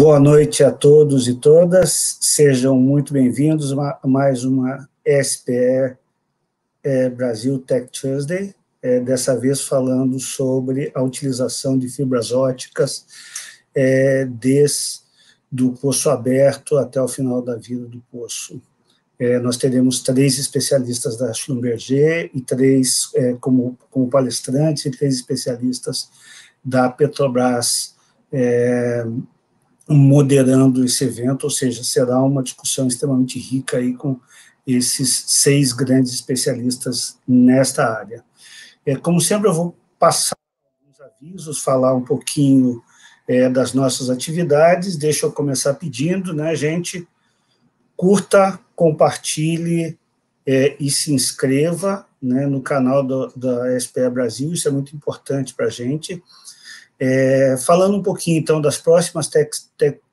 Boa noite a todos e todas, sejam muito bem-vindos a mais uma SPE Brazil Tech Tuesday, dessa vez falando sobre a utilização de fibras óticas desde do poço aberto até o final da vida do poço. Nós teremos 3 especialistas da Schlumberger e 3 como palestrantes e 3 especialistas da Petrobras moderando esse evento, ou seja, será uma discussão extremamente rica aí com esses 6 grandes especialistas nesta área. Como sempre, eu vou passar alguns avisos, falar um pouquinho das nossas atividades. Deixa eu começar pedindo, né, gente, curta, compartilhe e se inscreva, né, no canal da SPE Brasil, isso é muito importante para a gente. Falando um pouquinho, então, das próximas Tech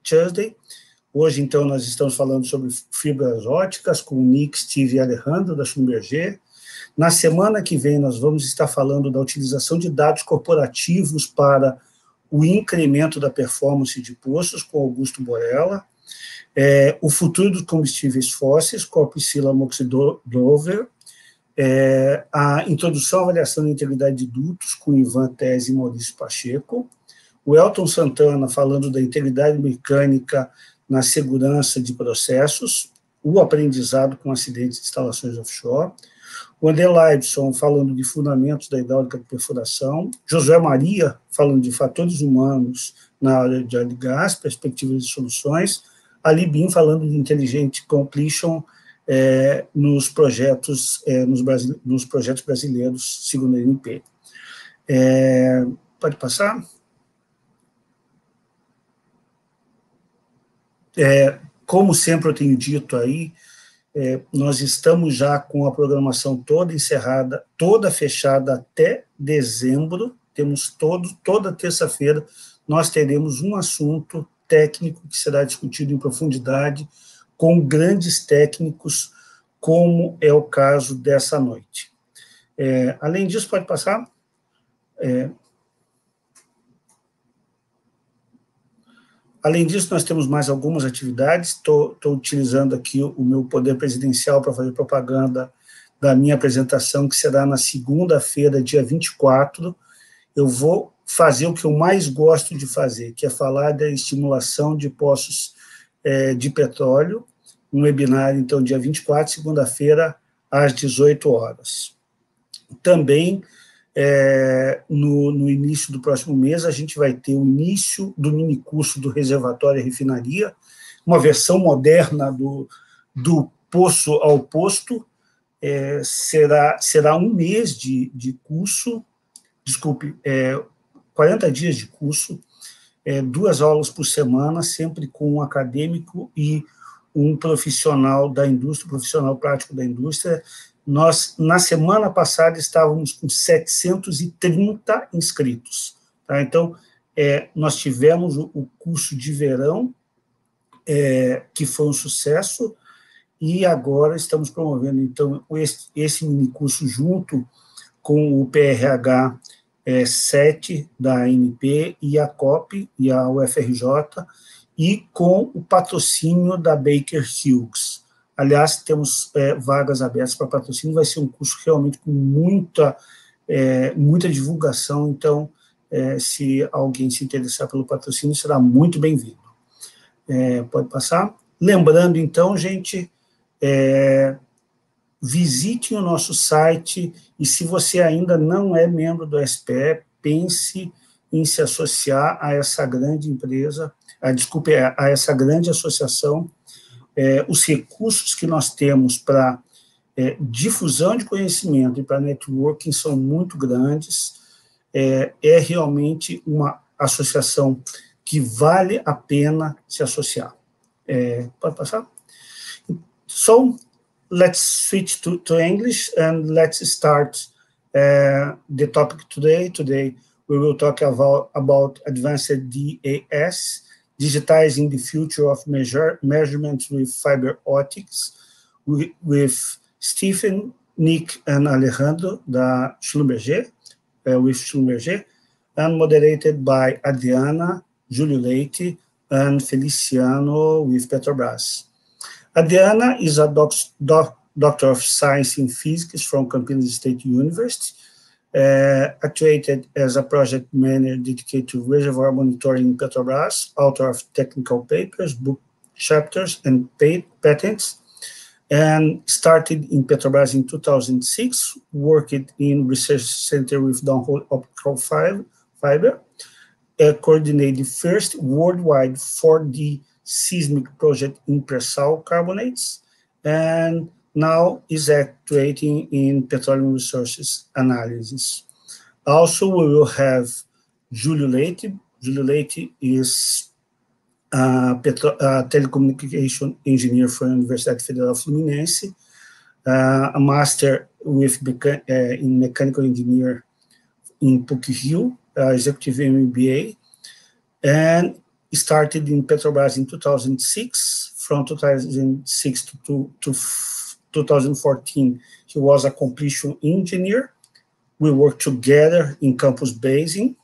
Tuesday, hoje, então, nós estamos falando sobre fibras óticas com o Nick, Steve e Alejandro da Schlumberger. Na semana que vem, nós vamos estar falando da utilização de dados corporativos para o incremento da performance de poços com Augusto Borella. O futuro dos combustíveis fósseis com a Priscila Moxidlover. A introdução à avaliação da integridade de dutos com Ivan Tese e Maurício Pacheco, o Elton Santana falando da integridade mecânica na segurança de processos, o aprendizado com acidentes de instalações offshore, o André Leibson falando de fundamentos da hidráulica de perfuração, Josué Maria falando de fatores humanos na área de óleo e gás, perspectivas de soluções, Ali Bin falando de intelligent completion nos projetos brasileiros, segundo a ANP. Pode passar? Como sempre eu tenho dito aí, nós estamos já com a programação toda encerrada, toda fechada até dezembro, temos toda terça-feira, nós teremos um assunto técnico que será discutido em profundidade, com grandes técnicos, como é o caso dessa noite. Além disso, pode passar? Além disso, nós temos mais algumas atividades. Estou utilizando aqui o meu poder presidencial para fazer propaganda da minha apresentação, que será na segunda-feira, dia 24. Eu vou fazer o que eu mais gosto de fazer, que é falar da estimulação de poços de petróleo, um webinar, então, dia 24, segunda-feira, às 18 horas. Também, no início do próximo mês, a gente vai ter o início do minicurso do reservatório e refinaria, uma versão moderna do poço ao posto, será um mês de curso, 40 dias de curso, 2 aulas por semana, sempre com um acadêmico e um profissional da indústria, um profissional prático da indústria. Nós, na semana passada, estávamos com 730 inscritos. Tá? Então, nós tivemos o curso de verão, que foi um sucesso, e agora estamos promovendo, então, esse minicurso junto com o PRH 7 da ANP e a COP e a UFRJ, e com o patrocínio da Baker Hughes. Aliás, temos vagas abertas para patrocínio, vai ser um curso realmente com muita divulgação, então, se alguém se interessar pelo patrocínio, será muito bem-vindo. Pode passar? Lembrando, então, gente, visite o nosso site, e se você ainda não é membro do SPE, pense em se associar a essa grande empresa, a essa grande associação. Os recursos que nós temos para difusão de conhecimento e para networking são muito grandes, realmente uma associação que vale a pena se associar. Pode passar? So, let's switch to English and let's start the topic today. Today, we will talk about advanced DAS, digitizing the future of measurements with fiber optics, with Stephen, Nick, and Alejandro da Schlumberger, with Schlumberger, and moderated by Adriana, Julio Leite, and Feliciano with Petrobras. Adriana is a Doctor of Science in Physics from Campinas State University, actuated as a project manager dedicated to reservoir monitoring in Petrobras, author of technical papers, book chapters, and patents, and started in Petrobras in 2006, worked in research center with Downhole Optical Fiber, coordinated first worldwide 4D seismic project in pre-salt carbonates, and now is actuating in petroleum resources analysis. Also, we will have Júlio Leite. Júlio Leite is a telecommunication engineer from Universidade Federal Fluminense, a master in mechanical engineer in PUC-Rio, executive MBA, and started in Petrobras in 2006. From 2006 to 2014, he was a completion engineer. We worked together in campus basing.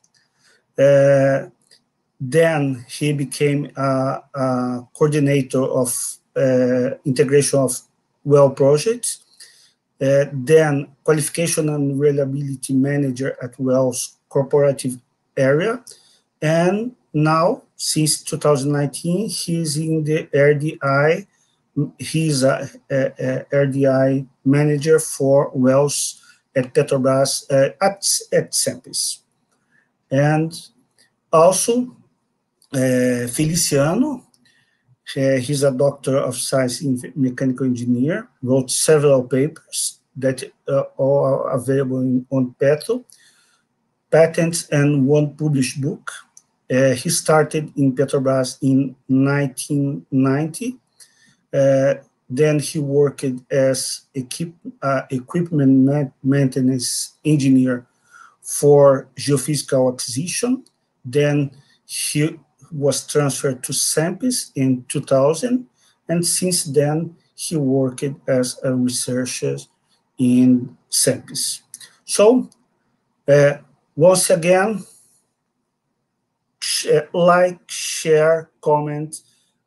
Then he became a coordinator of integration of well projects. Then qualification and reliability manager at Wells corporative area. And now, since 2019, he's in the RDI. He's a RDI manager for wells at Petrobras at Sempis. And also, Feliciano, he's a Doctor of Science in Mechanical Engineer, wrote several papers that all are available on Petro, patents, and one published book. He started in Petrobras in 1990. Then he worked as equipment maintenance engineer for geophysical acquisition. Then he was transferred to Sempis in 2000, and since then he worked as a researcher in Sempis. So, once again, like, share, comment,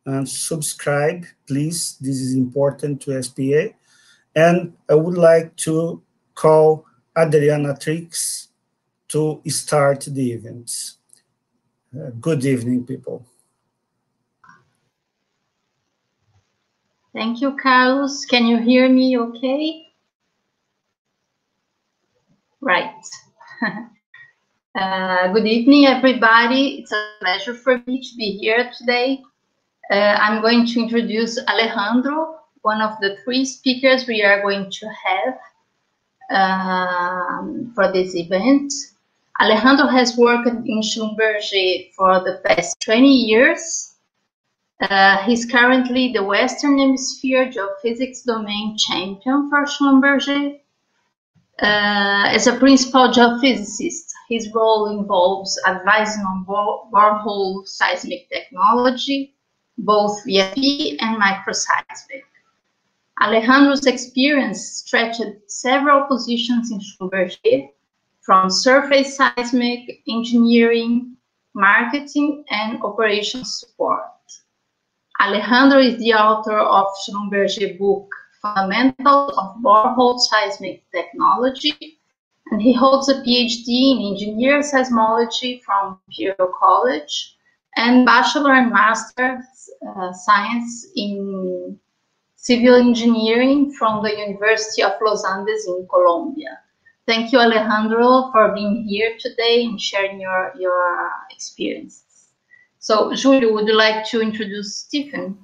and subscribe, please. This is important to SPA. And I would like to call Adriana Trix to start the event. Good evening, people. Thank you, Carlos. Can you hear me okay? Right. Good evening, everybody. It's a pleasure for me to be here today. I'm going to introduce Alejandro, one of the 3 speakers we are going to have for this event. Alejandro has worked in Schlumberger for the past 20 years. He's currently the Western Hemisphere Geophysics Domain Champion for Schlumberger. As a principal geophysicist, his role involves advising on borehole seismic technology, both VFE and microseismic. Alejandro's experience stretched several positions in Schlumberger, from surface seismic, engineering, marketing, and operations support. Alejandro is the author of Schlumberger book, Fundamentals of Borehole Seismic Technology, and he holds a PhD in Engineer Seismology from Imperial College and Bachelor and Master Science in Civil Engineering from the University of Los Andes in Colombia. Thank you, Alejandro, for being here today and sharing your experiences. So, Júlio, would you like to introduce Stephen?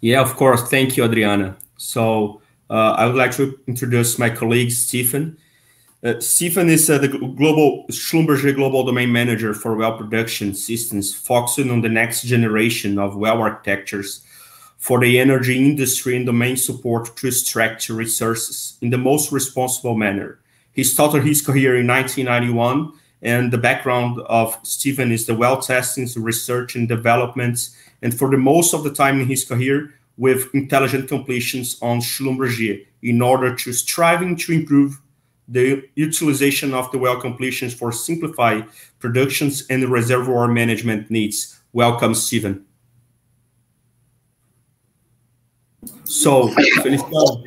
Yeah, of course. Thank you, Adriana. So, I would like to introduce my colleague, Stephen. Stephen is the Schlumberger Global Domain Manager for Well Production Systems, focusing on the next generation of well architectures for the energy industry and domain support to extract resources in the most responsible manner. He started his career in 1991, and the background of Stephen is the well testing, research and development, and for the most of the time in his career with intelligent completions on Schlumberger in order to striving to improve the utilization of the well completions for simplify productions and reservoir management needs. Welcome, Stephen. So, Feliciano,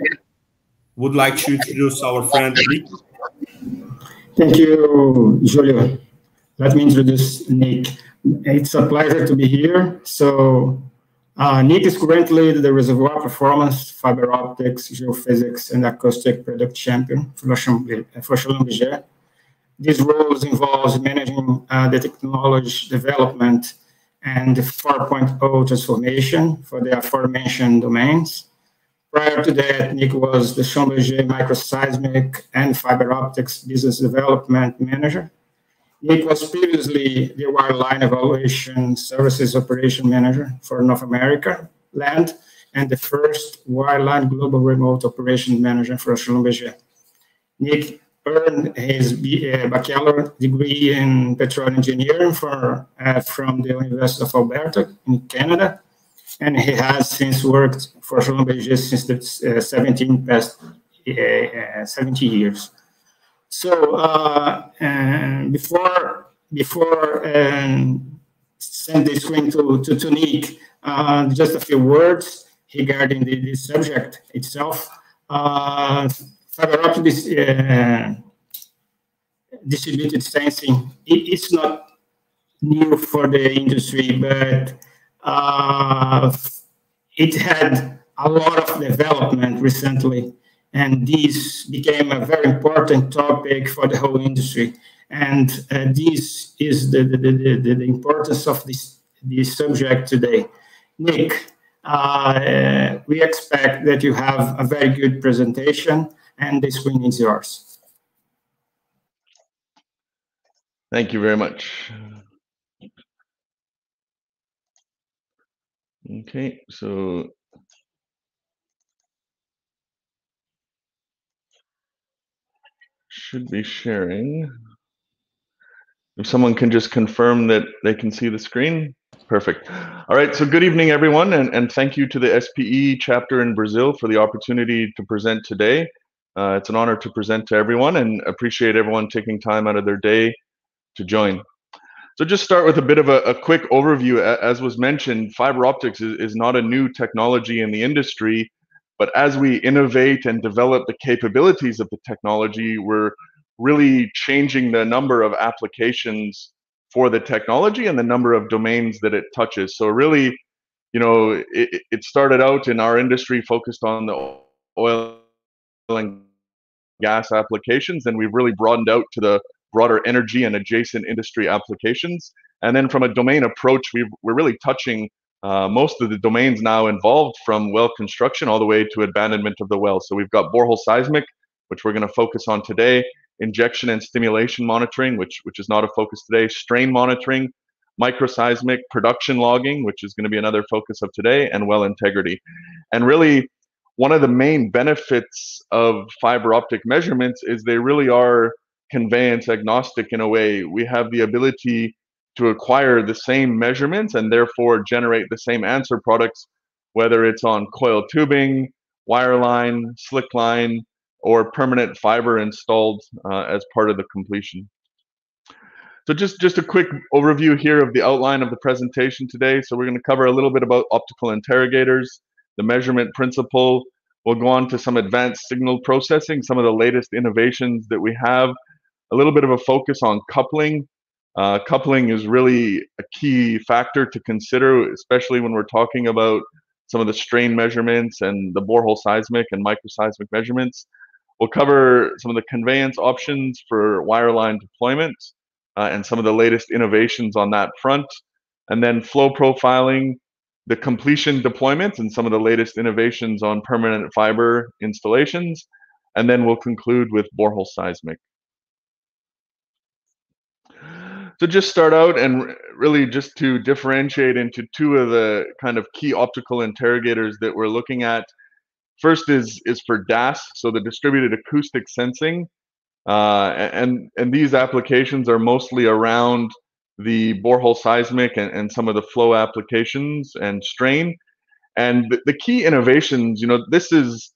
would like to introduce our friend Nick. Thank you, Julio. Let me introduce Nick. It's a pleasure to be here. So, Nick is currently the reservoir performance, fiber optics, geophysics, and acoustic product champion for Schlumberger. These roles involves managing the technology development and the 4.0 transformation for the aforementioned domains. Prior to that, Nick was the Schlumberger Microseismic and Fiber Optics Business Development Manager. Nick was previously the Wireline Evaluation Services Operation Manager for North America Land and the first Wireline Global Remote Operation Manager for Schlumberger. Nick earned his bachelor degree in petroleum engineering from the University of Alberta in Canada, and he has since worked for Schlumberger since the 70 years. So before send the screen to Nick, just a few words regarding the subject itself. Fiber optics distributed sensing, it's not new for the industry, but it had a lot of development recently, and this became a very important topic for the whole industry. And this is the importance of this subject today. Nick, we expect that you have a very good presentation, and the screen is yours. Thank you very much. Okay, so should be sharing. If someone can just confirm that they can see the screen. Perfect. All right, so good evening, everyone, and thank you to the SPE chapter in Brazil for the opportunity to present today. It's an honor to present to everyone, and appreciate everyone taking time out of their day to join. So just start with a bit of a quick overview. As was mentioned, fiber optics is not a new technology in the industry, but as we innovate and develop the capabilities of the technology, we're really changing the number of applications for the technology and the number of domains that it touches. So really, you know, it started out in our industry focused on the oil and gas applications, and we've really broadened out to the broader energy and adjacent industry applications. And then from a domain approach, we're really touching most of the domains now involved, from well construction all the way to abandonment of the well. So we've got borehole seismic, which we're going to focus on today, injection and stimulation monitoring, which is not a focus today, strain monitoring, microseismic, production logging, which is going to be another focus of today, and well integrity. And really, one of the main benefits of fiber optic measurements is they really are conveyance agnostic in a way. We have the ability to acquire the same measurements and therefore generate the same answer products, whether it's on coiled tubing, wireline, slickline, or permanent fiber installed as part of the completion. So just a quick overview here of the outline of the presentation today. So we're going to cover a little bit about optical interrogators, the measurement principle. We'll go on to some advanced signal processing, some of the latest innovations that we have, a little bit of a focus on coupling. Coupling is really a key factor to consider, especially when we're talking about some of the strain measurements and the borehole seismic and microseismic measurements. We'll cover some of the conveyance options for wireline deployment and some of the latest innovations on that front. And then flow profiling, the completion deployment, and some of the latest innovations on permanent fiber installations. And then we'll conclude with borehole seismic. So just start out and really just to differentiate into two of the kind of key optical interrogators that we're looking at. First is for DAS, so the distributed acoustic sensing. And these applications are mostly around the borehole seismic and some of the flow applications and strain. And the key innovations, you know, this is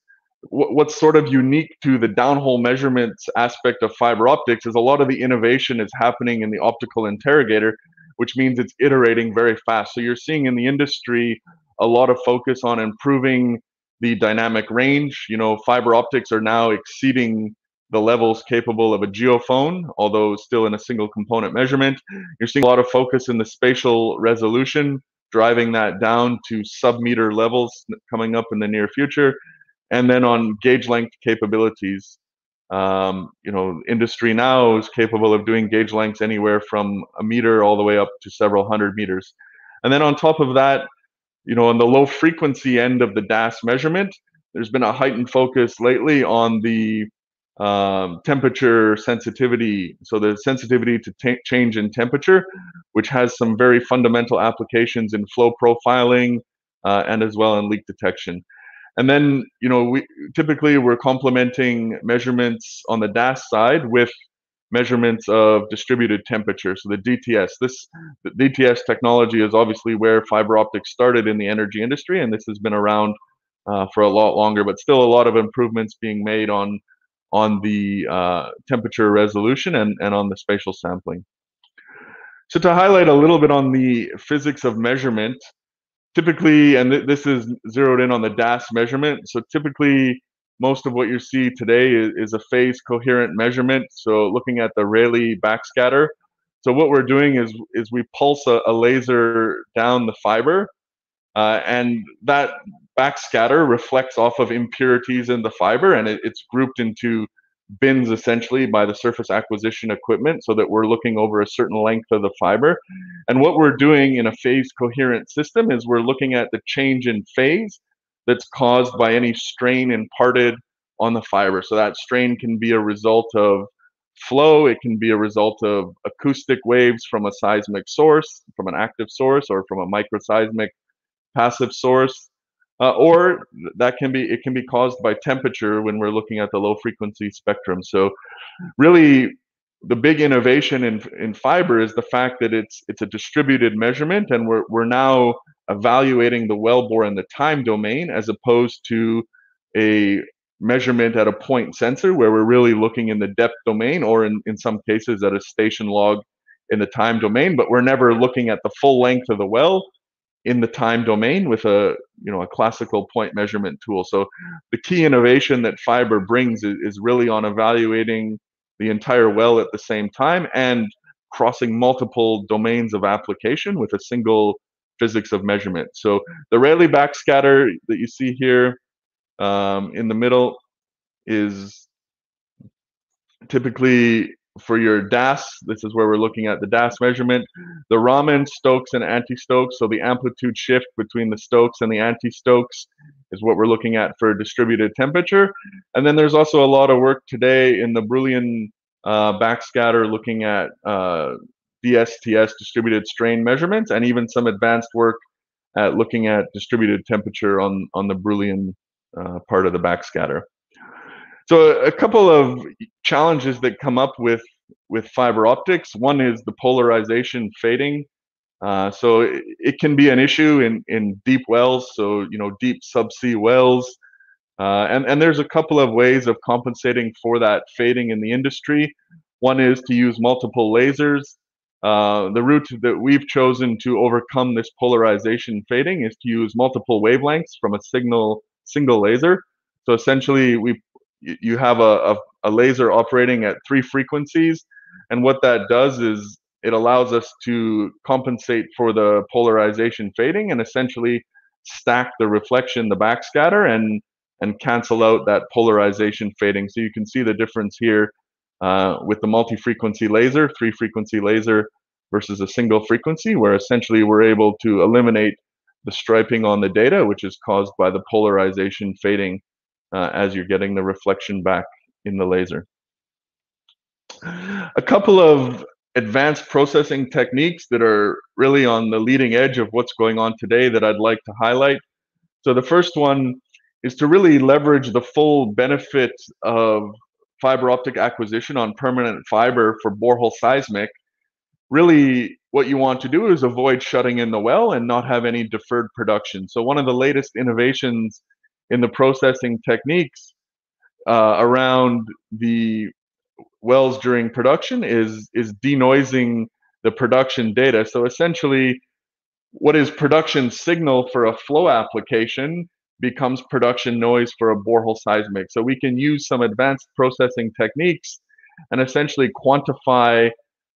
what's sort of unique to the downhole measurements aspect of fiber optics is a lot of the innovation is happening in the optical interrogator, which means it's iterating very fast. So you're seeing in the industry a lot of focus on improving the dynamic range. You know, fiber optics are now exceeding the levels capable of a geophone, although still in a single component measurement. You're seeing a lot of focus in the spatial resolution, driving that down to sub-meter levels coming up in the near future. And then on gauge length capabilities, you know, industry now is capable of doing gauge lengths anywhere from a meter all the way up to several hundred meters. And then on top of that, you know, on the low frequency end of the DAS measurement, there's been a heightened focus lately on the temperature sensitivity. So the sensitivity to change in temperature, which has some very fundamental applications in flow profiling and as well in leak detection. And then, you know, we're complementing measurements on the DAS side with measurements of distributed temperature, so the DTS. The DTS technology is obviously where fiber optics started in the energy industry, and this has been around for a lot longer, but still a lot of improvements being made on the temperature resolution and on the spatial sampling. So to highlight a little bit on the physics of measurement, typically, and this is zeroed in on the DAS measurement, so typically most of what you see today is a phase coherent measurement, so looking at the Rayleigh backscatter. So what we're doing is we pulse a laser down the fiber, and that backscatter reflects off of impurities in the fiber, and it's grouped into bins essentially by the surface acquisition equipment, so that we're looking over a certain length of the fiber. And what we're doing in a phase coherent system is we're looking at the change in phase that's caused by any strain imparted on the fiber. So that strain can be a result of flow, it can be a result of acoustic waves from a seismic source, from an active source, or from a microseismic passive source, or it can be caused by temperature when we're looking at the low frequency spectrum. So really the big innovation in fiber is the fact that it's a distributed measurement, and we're now evaluating the wellbore in the time domain as opposed to a measurement at a point sensor where we're really looking in the depth domain, or in some cases at a station log in the time domain, but we're never looking at the full length of the well in the time domain with a classical point measurement tool. So the key innovation that fiber brings is really on evaluating the entire well at the same time and crossing multiple domains of application with a single physics of measurement. So the Rayleigh backscatter that you see here in the middle is typically for your DAS. This is where we're looking at the DAS measurement. The Raman, Stokes, and anti-Stokes, so the amplitude shift between the Stokes and the anti-Stokes is what we're looking at for distributed temperature. And then there's also a lot of work today in the Brillian backscatter looking at DSTS, distributed strain measurements, and even some advanced work at looking at distributed temperature on the Brillian part of the backscatter. So a couple of challenges that come up with fiber optics. One is the polarization fading. So it can be an issue in deep wells, so deep subsea wells. And there's a couple of ways of compensating for that fading in the industry. One is to use multiple lasers. The route that we've chosen to overcome this polarization fading is to use multiple wavelengths from a single laser. So essentially, you have a laser operating at 3 frequencies, and what that does is it allows us to compensate for the polarization fading and essentially stack the reflection, the backscatter, and cancel out that polarization fading. So you can see the difference here with the multi-frequency laser, 3-frequency laser versus a single frequency, where essentially we're able to eliminate the striping on the data, which is caused by the polarization fading as you're getting the reflection back in the laser. A couple of advanced processing techniques that are really on the leading edge of what's going on today that I'd like to highlight. So the first one is to really leverage the full benefit of fiber optic acquisition on permanent fiber for borehole seismic. Really, what you want to do is avoid shutting in the well and not have any deferred production. So one of the latest innovations in the processing techniques around the wells during production is denoising the production data. So essentially, what is production signal for a flow application becomes production noise for a borehole seismic. So we can use some advanced processing techniques and essentially quantify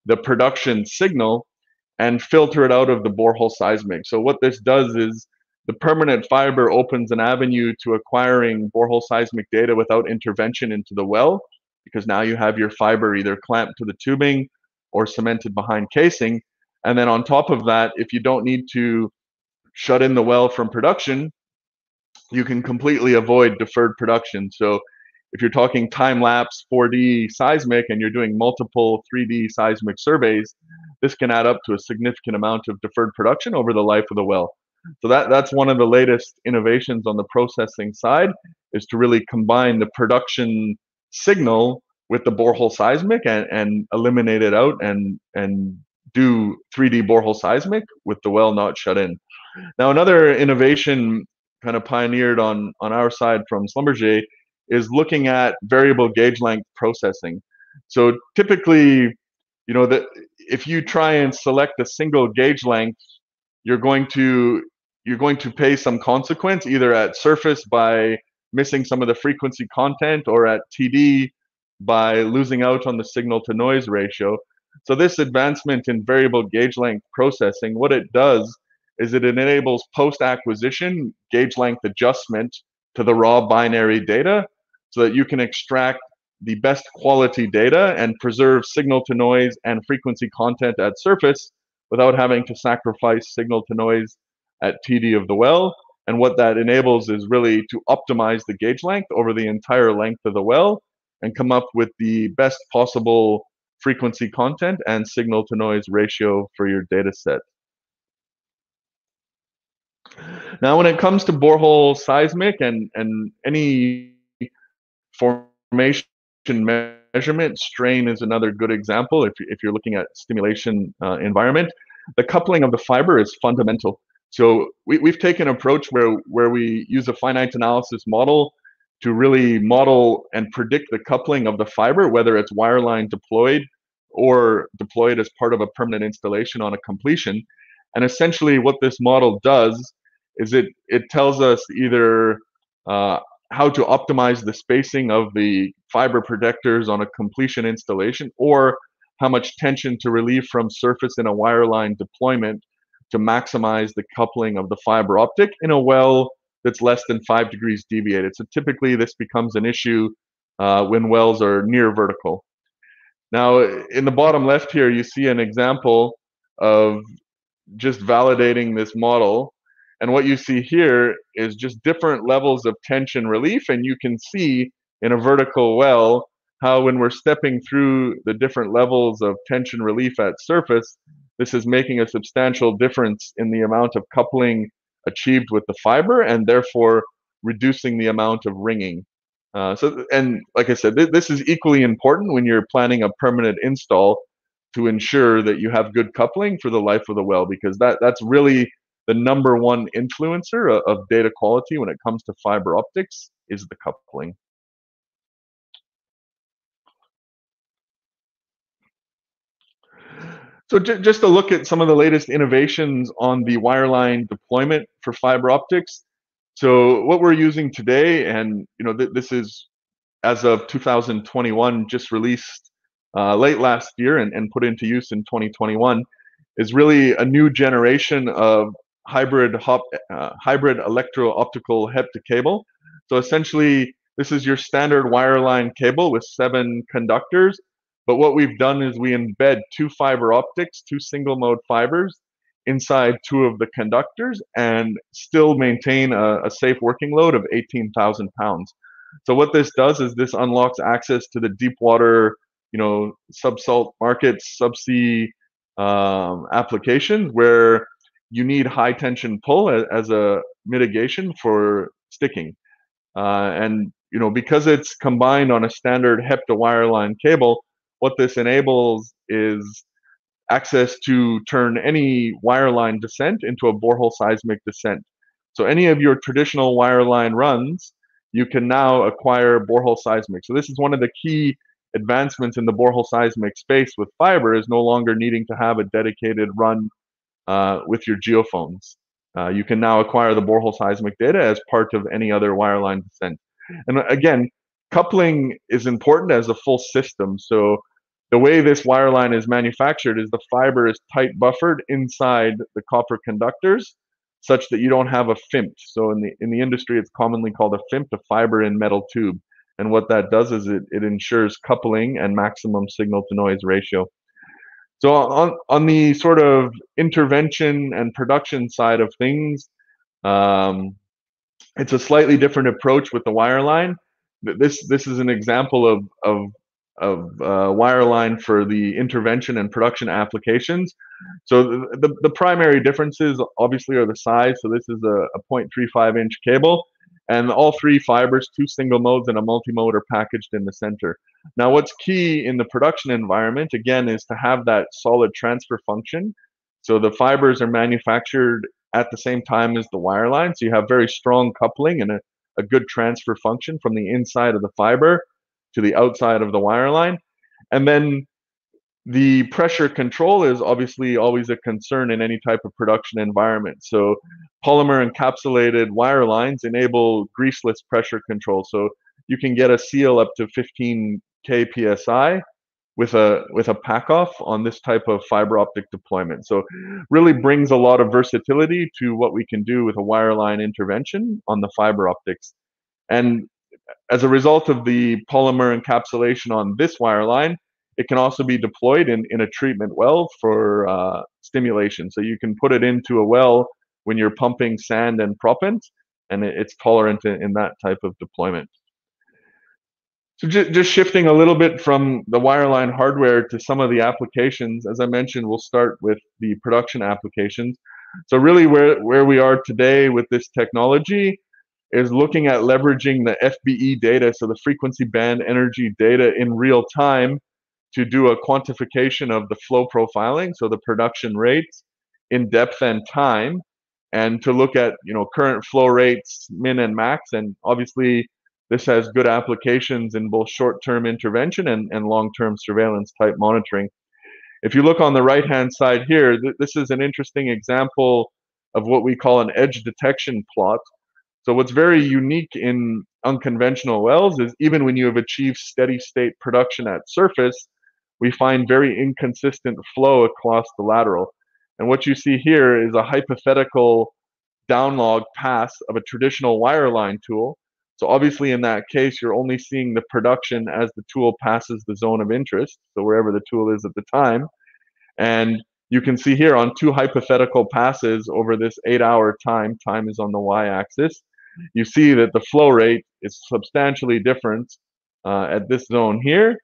the production signal and filter it out of the borehole seismic. So what this does is the permanent fiber opens an avenue to acquiring borehole seismic data without intervention into the well, because now you have your fiber either clamped to the tubing or cemented behind casing. And then on top of that, if you don't need to shut in the well from production, you can completely avoid deferred production. So if you're talking time-lapse 4D seismic and you're doing multiple 3D seismic surveys, this can add up to a significant amount of deferred production over the life of the well. So that's one of the latest innovations on the processing side, is to really combine the production signal with the borehole seismic and eliminate it out and do 3D borehole seismic with the well not shut in. Now, another innovation kind of pioneered on our side from Schlumberger is looking at variable gauge length processing. So typically, you know, that if you try and select a single gauge length, you're going to pay some consequence, either at surface by missing some of the frequency content, or at TD by losing out on the signal to noise ratio. So this advancement in variable gauge length processing, what it does is it enables post-acquisition gauge length adjustment to the raw binary data, so that you can extract the best quality data and preserve signal to noise and frequency content at surface without having to sacrifice signal to noise at TD of the well. And what that enables is really to optimize the gauge length over the entire length of the well and come up with the best possible frequency content and signal to noise ratio for your data set. Now, when it comes to borehole seismic and any formation measurement, strain is another good example. If you're looking at stimulation environment, the coupling of the fiber is fundamental. So we've taken an approach where we use a finite analysis model to really model and predict the coupling of the fiber, whether it's wireline deployed or deployed as part of a permanent installation on a completion. And essentially what this model does is it tells us either how to optimize the spacing of the fiber protectors on a completion installation, or how much tension to relieve from surface in a wireline deployment to maximize the coupling of the fiber optic in a well that's less than 5 degrees deviated. So typically this becomes an issue when wells are near vertical. Now, in the bottom left here, you see an example of just validating this model. And what you see here is just different levels of tension relief. And you can see in a vertical well how when we're stepping through the different levels of tension relief at surface, this is making a substantial difference in the amount of coupling achieved with the fiber, and therefore reducing the amount of ringing. And like I said, this is equally important when you're planning a permanent install, to ensure that you have good coupling for the life of the well, because that's really the #1 influencer of data quality when it comes to fiber optics, is the coupling. So just to look at some of the latest innovations on the wireline deployment for fiber optics. So what we're using today, and you know, this is as of 2021, just released late last year and put into use in 2021, is really a new generation of hybrid electro-optical heptacable. So essentially, this is your standard wireline cable with 7 conductors. But what we've done is we embed 2 fiber optics, 2 single mode fibers inside 2 of the conductors, and still maintain a safe working load of 18,000 pounds. So what this does is this unlocks access to the deep water, you know, subsalt markets, subsea applications where you need high tension pull as a mitigation for sticking. And you know, because it's combined on a standard hepta wireline cable, what this enables is access to turn any wireline descent into a borehole seismic descent. So any of your traditional wireline runs, you can now acquire borehole seismic. So this is one of the key advancements in the borehole seismic space with fiber, is no longer needing to have a dedicated run with your geophones. You can now acquire the borehole seismic data as part of any other wireline descent. And again, coupling is important as a full system. So the way this wireline is manufactured is the fiber is tight buffered inside the copper conductors, such that you don't have a FIMP. So in the industry, it's commonly called a FIMP, a fiber in metal tube. And what that does is it ensures coupling and maximum signal to noise ratio. So on the sort of intervention and production side of things, it's a slightly different approach with the wireline. This is an example of wireline for the intervention and production applications. So the primary differences obviously are the size. So this is a 0.35 inch cable, and all three fibers, 2 single modes and a multi-mode, are packaged in the center. Now, what's key in the production environment, again, is to have that solid transfer function. So the fibers are manufactured at the same time as the wireline. So you have very strong coupling and a good transfer function from the inside of the fiber to the outside of the wireline. And then the pressure control is obviously always a concern in any type of production environment. So polymer encapsulated wirelines enable greaseless pressure control. So you can get a seal up to 15 kpsi with a pack off on this type of fiber optic deployment. So really brings a lot of versatility to what we can do with a wireline intervention on the fiber optics. And as a result of the polymer encapsulation on this wireline, it can also be deployed in a treatment well for stimulation. So you can put it into a well when you're pumping sand and proppant, and it's tolerant in that type of deployment. So just shifting a little bit from the wireline hardware to some of the applications, as I mentioned, we'll start with the production applications. So really where we are today with this technology is looking at leveraging the FBE data, so the frequency band energy data in real time, to do a quantification of the flow profiling, so the production rates in depth and time, and to look at current flow rates, min and max. And obviously this has good applications in both short-term intervention and long-term surveillance type monitoring. If you look on the right-hand side here, this is an interesting example of what we call an edge detection plot. So what's very unique in unconventional wells is even when you have achieved steady state production at surface, we find very inconsistent flow across the lateral. And what you see here is a hypothetical downlog pass of a traditional wireline tool. So obviously in that case, you're only seeing the production as the tool passes the zone of interest, so wherever the tool is at the time. And you can see here on 2 hypothetical passes over this 8-hour time is on the y-axis, you see that the flow rate is substantially different at this zone here.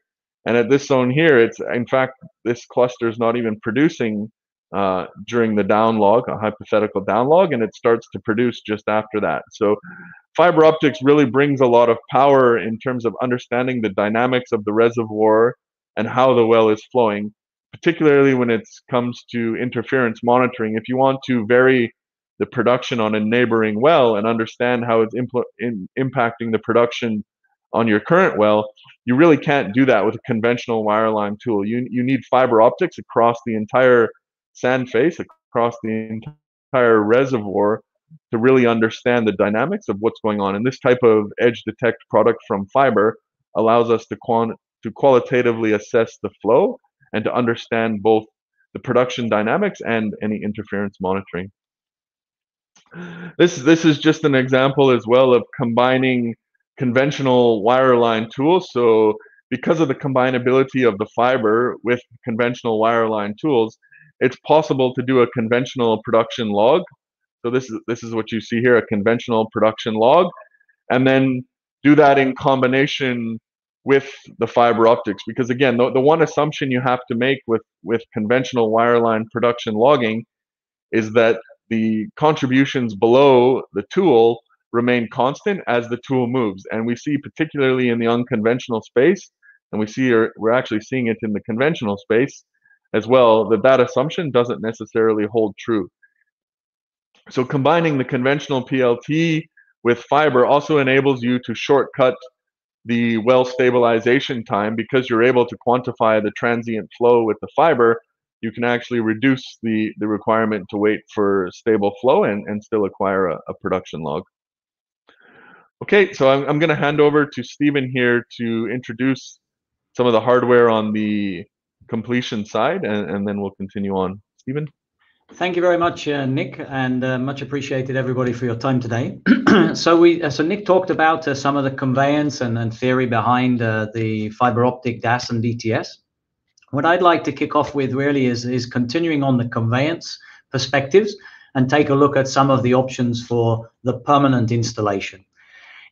And at this zone here, it's in fact, this cluster is not even producing during the downlog, a hypothetical downlog, and it starts to produce just after that. So fiber optics really brings a lot of power in terms of understanding the dynamics of the reservoir and how the well is flowing, particularly when it comes to interference monitoring. If you want to vary the production on a neighboring well and understand how it's impacting the production on your current well, you really can't do that with a conventional wireline tool. You need fiber optics across the entire sand face, across the entire reservoir, to really understand the dynamics of what's going on. And this type of edge detect product from fiber allows us to qualitatively assess the flow and to understand both the production dynamics and any interference monitoring. This is just an example as well of combining conventional wireline tools. So because of the combinability of the fiber with conventional wireline tools, it's possible to do a conventional production log. So this is what you see here, a conventional production log, and then do that in combination with the fiber optics. Because again, the one assumption you have to make with conventional wireline production logging is that the contributions below the tool remain constant as the tool moves. And we see, particularly in the unconventional space, and we're actually seeing it in the conventional space as well, that assumption doesn't necessarily hold true. So combining the conventional PLT with fiber also enables you to shortcut the well stabilization time, because you're able to quantify the transient flow with the fiber you can actually reduce the requirement to wait for stable flow and still acquire a production log. Okay, so I'm going to hand over to Stephen here to introduce some of the hardware on the completion side, and then we'll continue on. Stephen? Thank you very much, Nick, and much appreciated everybody for your time today. So Nick talked about some of the conveyance and theory behind the fiber optic DAS and DTS. What I'd like to kick off with really is continuing on the conveyance perspectives and take a look at some of the options for the permanent installation.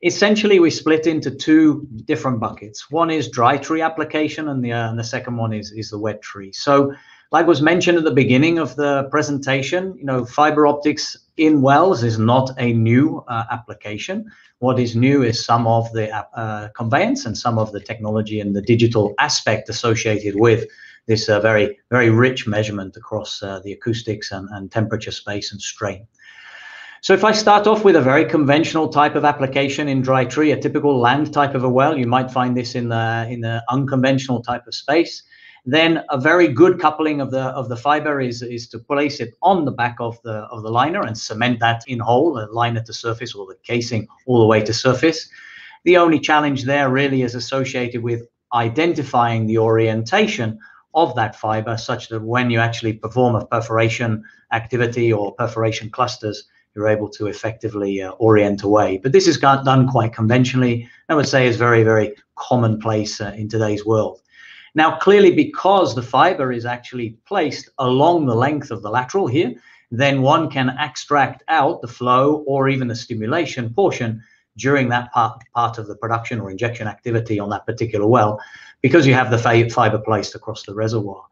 Essentially, we split into two different buckets. One is dry tree application, and the second one is the wet tree. So, like was mentioned at the beginning of the presentation, fiber optics in wells is not a new application. What is new is some of the conveyance and some of the technology and the digital aspect associated with this very, very rich measurement across the acoustics and temperature, space, and strain. So if I start off with a very conventional type of application in dry tree, a typical land type of a well, you might find this in the unconventional type of space. Then a very good coupling of the fiber is to place it on the back of the liner and cement that in hole, the liner to surface or the casing all the way to surface. The only challenge there really is associated with identifying the orientation of that fiber, such that when you actually perform a perforation activity or perforation clusters, you're able to effectively orient away. But this is done quite conventionally. I would say is very, very commonplace in today's world. Now, clearly, because the fiber is actually placed along the length of the lateral here, then one can extract out the flow or even the stimulation portion during that part of the production or injection activity on that particular well, because you have the fiber placed across the reservoir.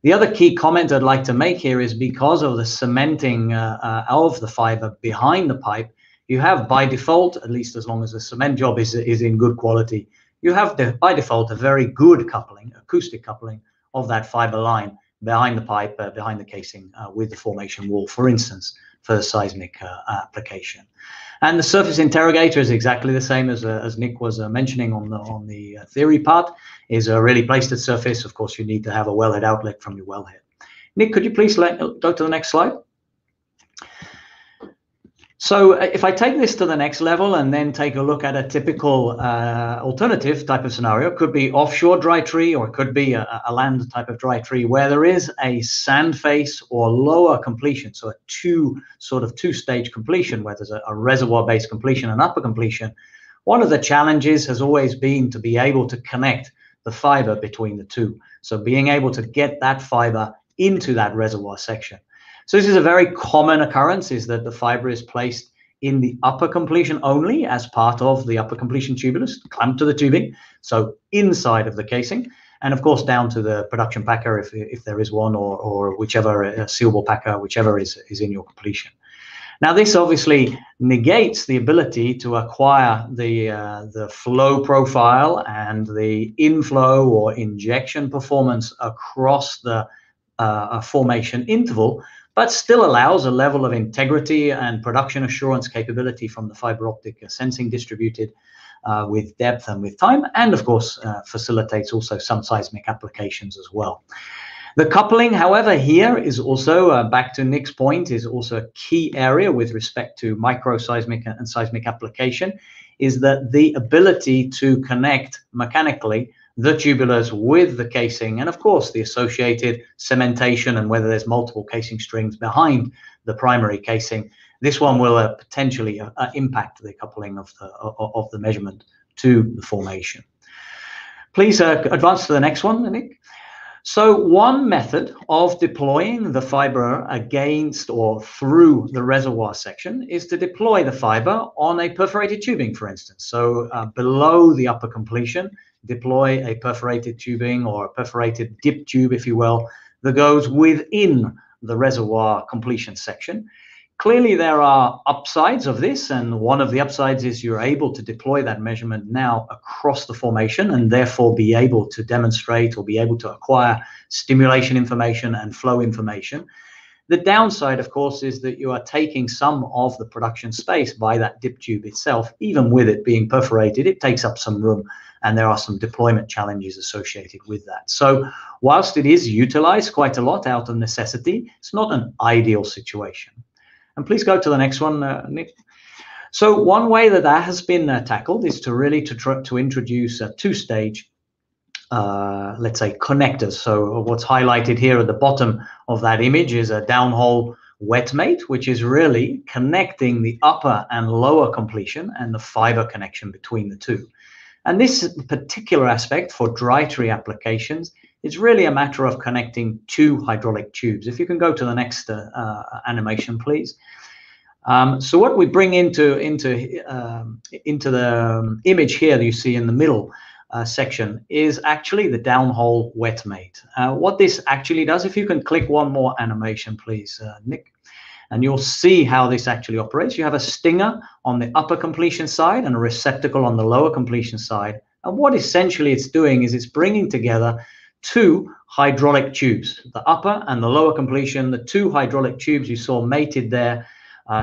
The other key comment I'd like to make here is because of the cementing of the fiber behind the pipe, you have by default, at least as long as the cement job is in good quality, you have by default a very good coupling, acoustic coupling of that fiber line behind the pipe, behind the casing with the formation wall, for instance, for the seismic application. And the surface interrogator is exactly the same as Nick was mentioning on the theory part, is really placed at surface. Of course, you need to have a wellhead outlet from your wellhead. Nick, could you please go to the next slide? So if I take this to the next level and then take a look at a typical alternative type of scenario, it could be offshore dry tree, or it could be a land type of dry tree where there is a sand face or lower completion, so a two-stage completion where there's a reservoir-based completion and upper completion. One of the challenges has always been to be able to connect the fiber between the two. So being able to get that fiber into that reservoir section. So this is a very common occurrence, is that the fiber is placed in the upper completion only as part of the upper completion tubulus, clamped to the tubing, so inside of the casing, and of course down to the production packer if there is one, or whichever sealable packer, whichever is in your completion. Now this obviously negates the ability to acquire the flow profile and the inflow or injection performance across the formation interval, but still allows a level of integrity and production assurance capability from the fiber optic sensing distributed with depth and with time, and of course facilitates also some seismic applications as well. The coupling, however, here is also, back to Nick's point, is also a key area with respect to microseismic and seismic application, is that the ability to connect mechanically the tubulars with the casing, and of course the associated cementation, and whether there's multiple casing strings behind the primary casing, this one will potentially impact the coupling of the measurement to the formation. Please advance to the next one, Nick. So one method of deploying the fiber against or through the reservoir section is to deploy the fiber on a perforated tubing, for instance. So below the upper completion, deploy a perforated tubing or a perforated dip tube, if you will, that goes within the reservoir completion section. Clearly, there are upsides of this, and one of the upsides is you're able to deploy that measurement now across the formation and therefore be able to demonstrate or be able to acquire stimulation information and flow information. The downside, of course, is that you are taking some of the production space by that dip tube itself. Even with it being perforated, it takes up some room and there are some deployment challenges associated with that. So whilst it is utilized quite a lot out of necessity, it's not an ideal situation. And please go to the next one, Nick. So one way that has been tackled is to really to introduce a two-stage, let's say, connectors. So what's highlighted here at the bottom of that image is a downhole wet mate, which is really connecting the upper and lower completion and the fiber connection between the two. And this particular aspect for dry tree applications is really a matter of connecting two hydraulic tubes. If you can go to the next animation, please. So what we bring into the image here that you see in the middle section is actually the downhole wet mate. What this actually does, if you can click one more animation, please, Nick, and you'll see how this actually operates. You have a stinger on the upper completion side and a receptacle on the lower completion side. And what essentially it's doing is it's bringing together two hydraulic tubes, the upper and the lower completion. The two hydraulic tubes you saw mated there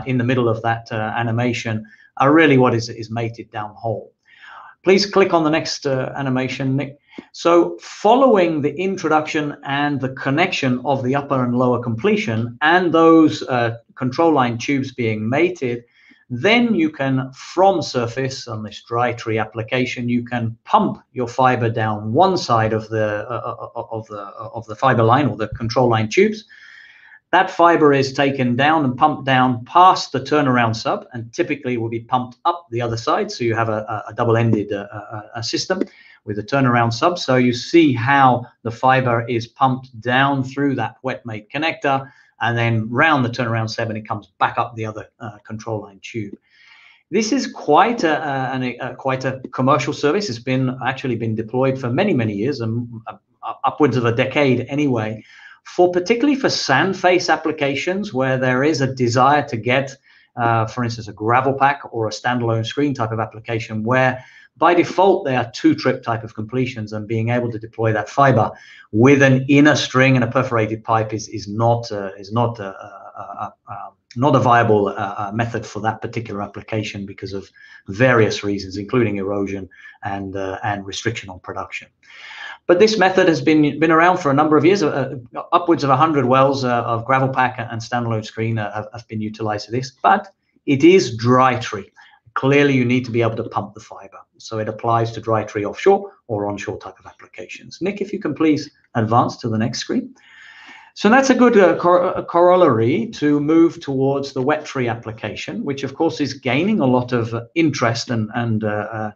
in the middle of that animation are really what is mated downhole. Please click on the next animation, Nick. So following the introduction and the connection of the upper and lower completion and those control line tubes being mated, then you can, from surface on this dry tree application, you can pump your fiber down one side of the fiber line or the control line tubes. That fiber is taken down and pumped down past the turnaround sub, and typically will be pumped up the other side. So you have a double-ended system with a turnaround sub. So you see how the fiber is pumped down through that wet mate connector and then round the turnaround sub, and it comes back up the other control line tube. This is quite a commercial service. It's actually been deployed for many years, upwards of a decade anyway. Particularly for sand face applications where there is a desire to get, for instance, a gravel pack or a standalone screen type of application where by default they are two-trip type of completions, and being able to deploy that fiber with an inner string and a perforated pipe is not a viable method for that particular application because of various reasons, including erosion and restriction on production. But this method has been around for a number of years. Upwards of 100 wells of gravel pack and standalone screen have been utilized for this, but it is dry tree. Clearly, you need to be able to pump the fiber. So it applies to dry tree offshore or onshore type of applications. Nick, if you can please advance to the next screen. So that's a good corollary to move towards the Wettree application, which of course is gaining a lot of interest and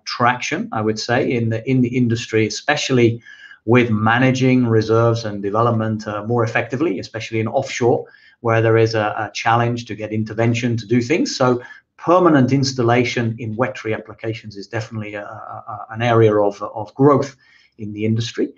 traction, I would say, in the industry, especially with managing reserves and development more effectively, especially in offshore, where there is a challenge to get intervention to do things. So permanent installation in Wettree applications is definitely an area of growth in the industry.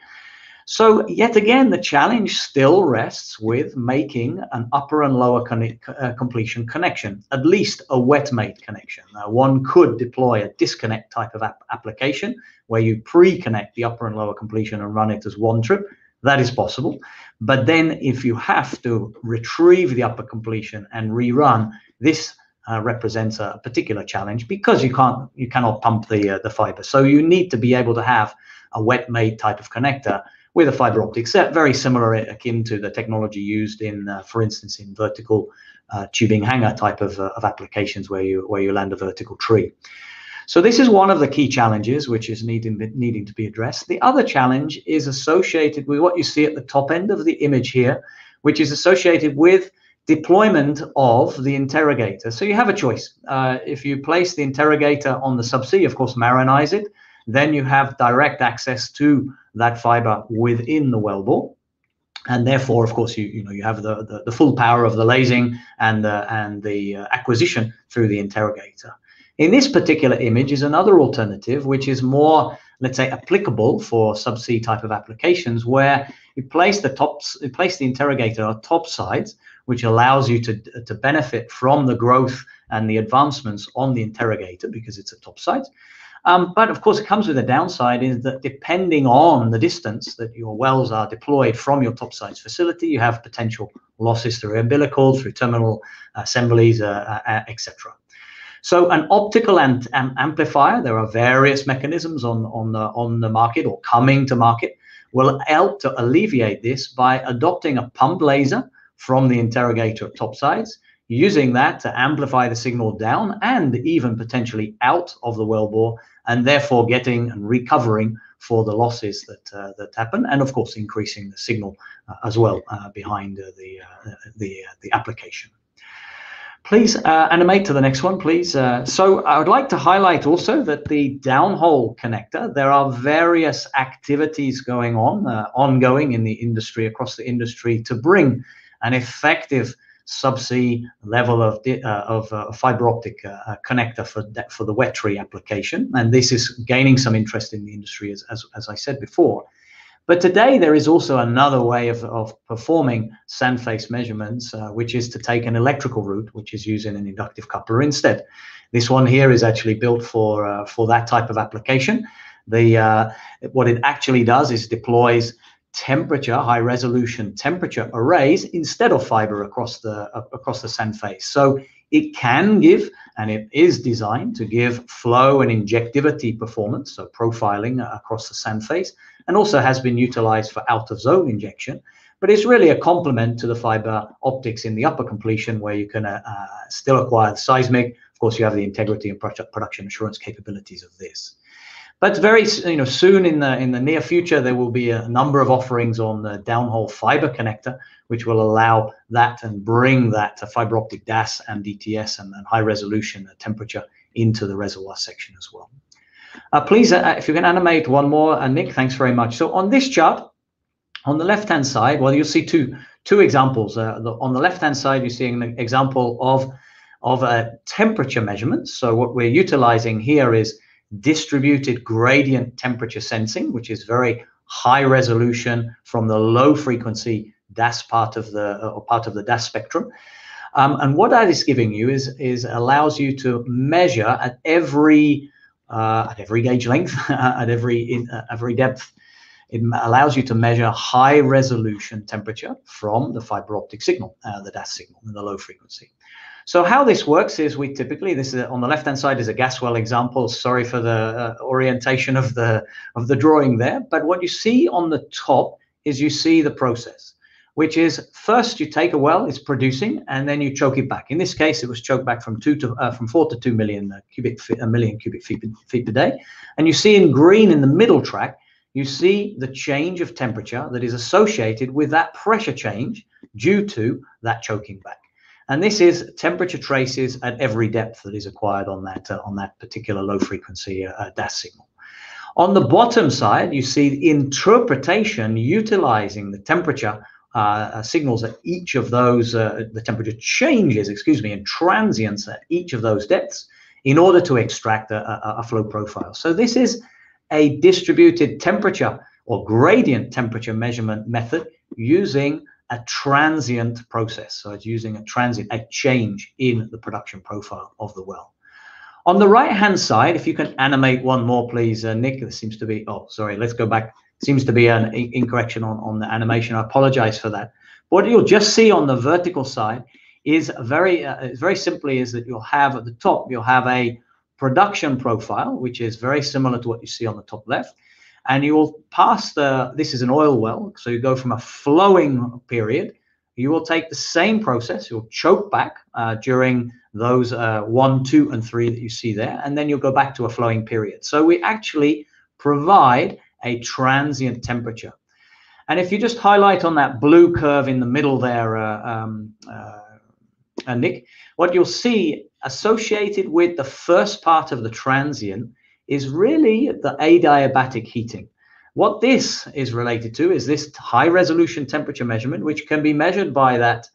So yet again, the challenge still rests with making an upper and lower completion connection, at least a wet mate connection. Now, one could deploy a disconnect type of application where you pre-connect the upper and lower completion and run it as one trip. That is possible. But then if you have to retrieve the upper completion and rerun, this represents a particular challenge because you cannot pump the fiber. So you need to be able to have a wet mate type of connector with a fiber optic set, very similar, akin to the technology used in, for instance, in vertical tubing hanger type of applications where you land a vertical tree. So this is one of the key challenges which is needing to be addressed. The other challenge is associated with what you see at the top end of the image here, which is associated with deployment of the interrogator. So you have a choice. If you place the interrogator on the subsea, of course, marinize it, then you have direct access to that fiber within the wellbore, and therefore, of course, you have the full power of the lasing and the acquisition through the interrogator. In this particular image is another alternative, which is more, let's say, applicable for subsea type of applications, where you place the interrogator on top sides, which allows you to benefit from the growth and the advancements on the interrogator because it's a top side. But of course, it comes with a downside, is that depending on the distance that your wells are deployed from your topsides facility, you have potential losses through umbilical, through terminal assemblies, etc. So an optical amplifier, there are various mechanisms on the market or coming to market, will help to alleviate this by adopting a pump laser from the interrogator topsides, using that to amplify the signal down and even potentially out of the wellbore, and therefore getting and recovering for the losses that happen, and of course increasing the signal as well behind the application. Please animate to the next one, please. So I would like to highlight also that the downhole connector, there are various activities going on, ongoing in the industry, across the industry, to bring an effective subsea level of fiber optic connector for the Wettree application. And this is gaining some interest in the industry, as I said before. But today there is also another way of performing sand face measurements, which is to take an electrical route, which is using an inductive coupler instead. This one here is actually built for that type of application. What it actually does is deploys temperature, high resolution temperature arrays instead of fiber across the sand face. So it can give, and it is designed to give, flow and injectivity performance, so profiling across the sand face, and also has been utilized for out of zone injection, but it's really a complement to the fiber optics in the upper completion, where you can still acquire the seismic. Of course, you have the integrity and production assurance capabilities of this. But very soon in the near future, there will be a number of offerings on the downhole fiber connector, which will allow that and bring that fiber optic DAS and DTS and high resolution temperature into the reservoir section as well. Please, if you can animate one more, Nick, thanks very much. So on this chart, on the left-hand side, well, you'll see two examples. On the left-hand side, you're seeing an example of a temperature measurement. So what we're utilizing here is distributed gradient temperature sensing, which is very high resolution from the low frequency DAS part of the DAS spectrum. And what that is giving you is allows you to measure at every gauge length, at every depth. It allows you to measure high resolution temperature from the fiber optic signal, the DAS signal in the low frequency. So how this works is this is on the left hand side is a gas well example. Sorry for the orientation of the drawing there, but what you see on the top is you see the process, which is first you take a well, it's producing, and then you choke it back. In this case, it was choked back from 4 to 2 million cubic feet per day. And you see in green in the middle track, you see the change of temperature that is associated with that pressure change due to that choking back. And this is temperature traces at every depth that is acquired on that particular low frequency DAS signal. On the bottom side, you see the interpretation utilizing the temperature signals at each of those, the temperature changes, and transients at each of those depths in order to extract a flow profile. So this is a distributed temperature or gradient temperature measurement method using a transient process. So it's using a change in the production profile of the well. On the right-hand side, if you can animate one more, please, Nick. There seems to be, oh, sorry, let's go back. Seems to be an incorrection on the animation. I apologize for that. What you'll just see on the vertical side is very simply is that you'll have at the top, you'll have a production profile, which is very similar to what you see on the top left. And you will pass this is an oil well, so you go from a flowing period. You will take the same process, you'll choke back during those 1, 2, and 3 that you see there, and then you'll go back to a flowing period. So we actually provide a transient temperature. And if you just highlight on that blue curve in the middle there, Nick, what you'll see associated with the first part of the transient is really the adiabatic heating. What this is related to is this high resolution temperature measurement, which can be measured by that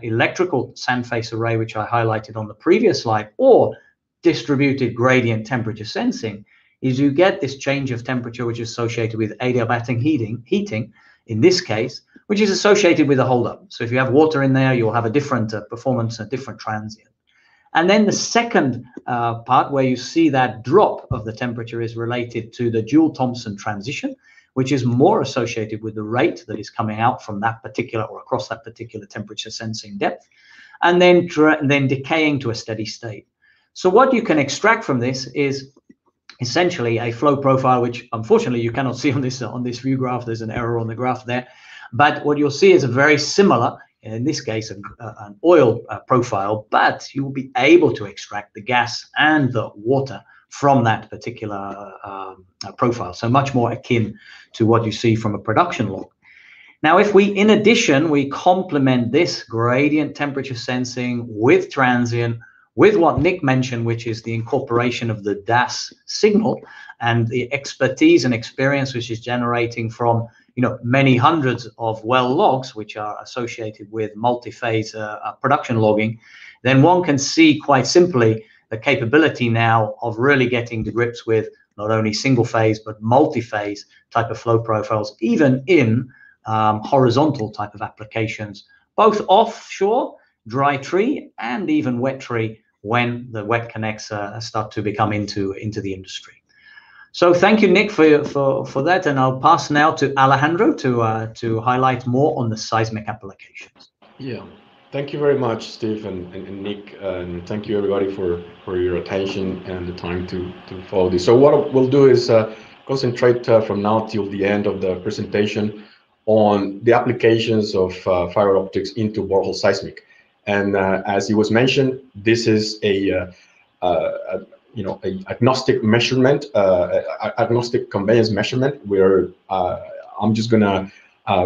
electrical sand face array, which I highlighted on the previous slide, or distributed gradient temperature sensing, is you get this change of temperature, which is associated with adiabatic heating in this case, which is associated with a holdup. So if you have water in there, you'll have a different performance, a different transient. And then the second part where you see that drop of the temperature is related to the Joule-Thomson transition, which is more associated with the rate that is coming out from that particular or across that particular temperature sensing depth, and then decaying to a steady state. So what you can extract from this is essentially a flow profile, which unfortunately you cannot see on this view graph. There's an error on the graph there. But what you'll see is a very similar, in this case, an oil profile, but you will be able to extract the gas and the water from that particular profile. So much more akin to what you see from a production log. Now, if we, in addition, we complement this gradient temperature sensing with transient, with what Nick mentioned, which is the incorporation of the DAS signal and the expertise and experience which is generating from many hundreds of well logs, which are associated with multi-phase production logging, then one can see quite simply the capability now of really getting to grips with not only single phase but multi-phase type of flow profiles, even in horizontal type of applications, both offshore, dry tree, and even wet tree when the wet connects start to become into the industry. So thank you, Nick, for that, and I'll pass now to Alejandro to highlight more on the seismic applications. Yeah, thank you very much, Steve and Nick, and thank you everybody for your attention and the time to follow this. So what we'll do is concentrate from now till the end of the presentation on the applications of fiber optics into borehole seismic. And as it was mentioned, this is a agnostic measurement, agnostic conveyance measurement, where I'm just gonna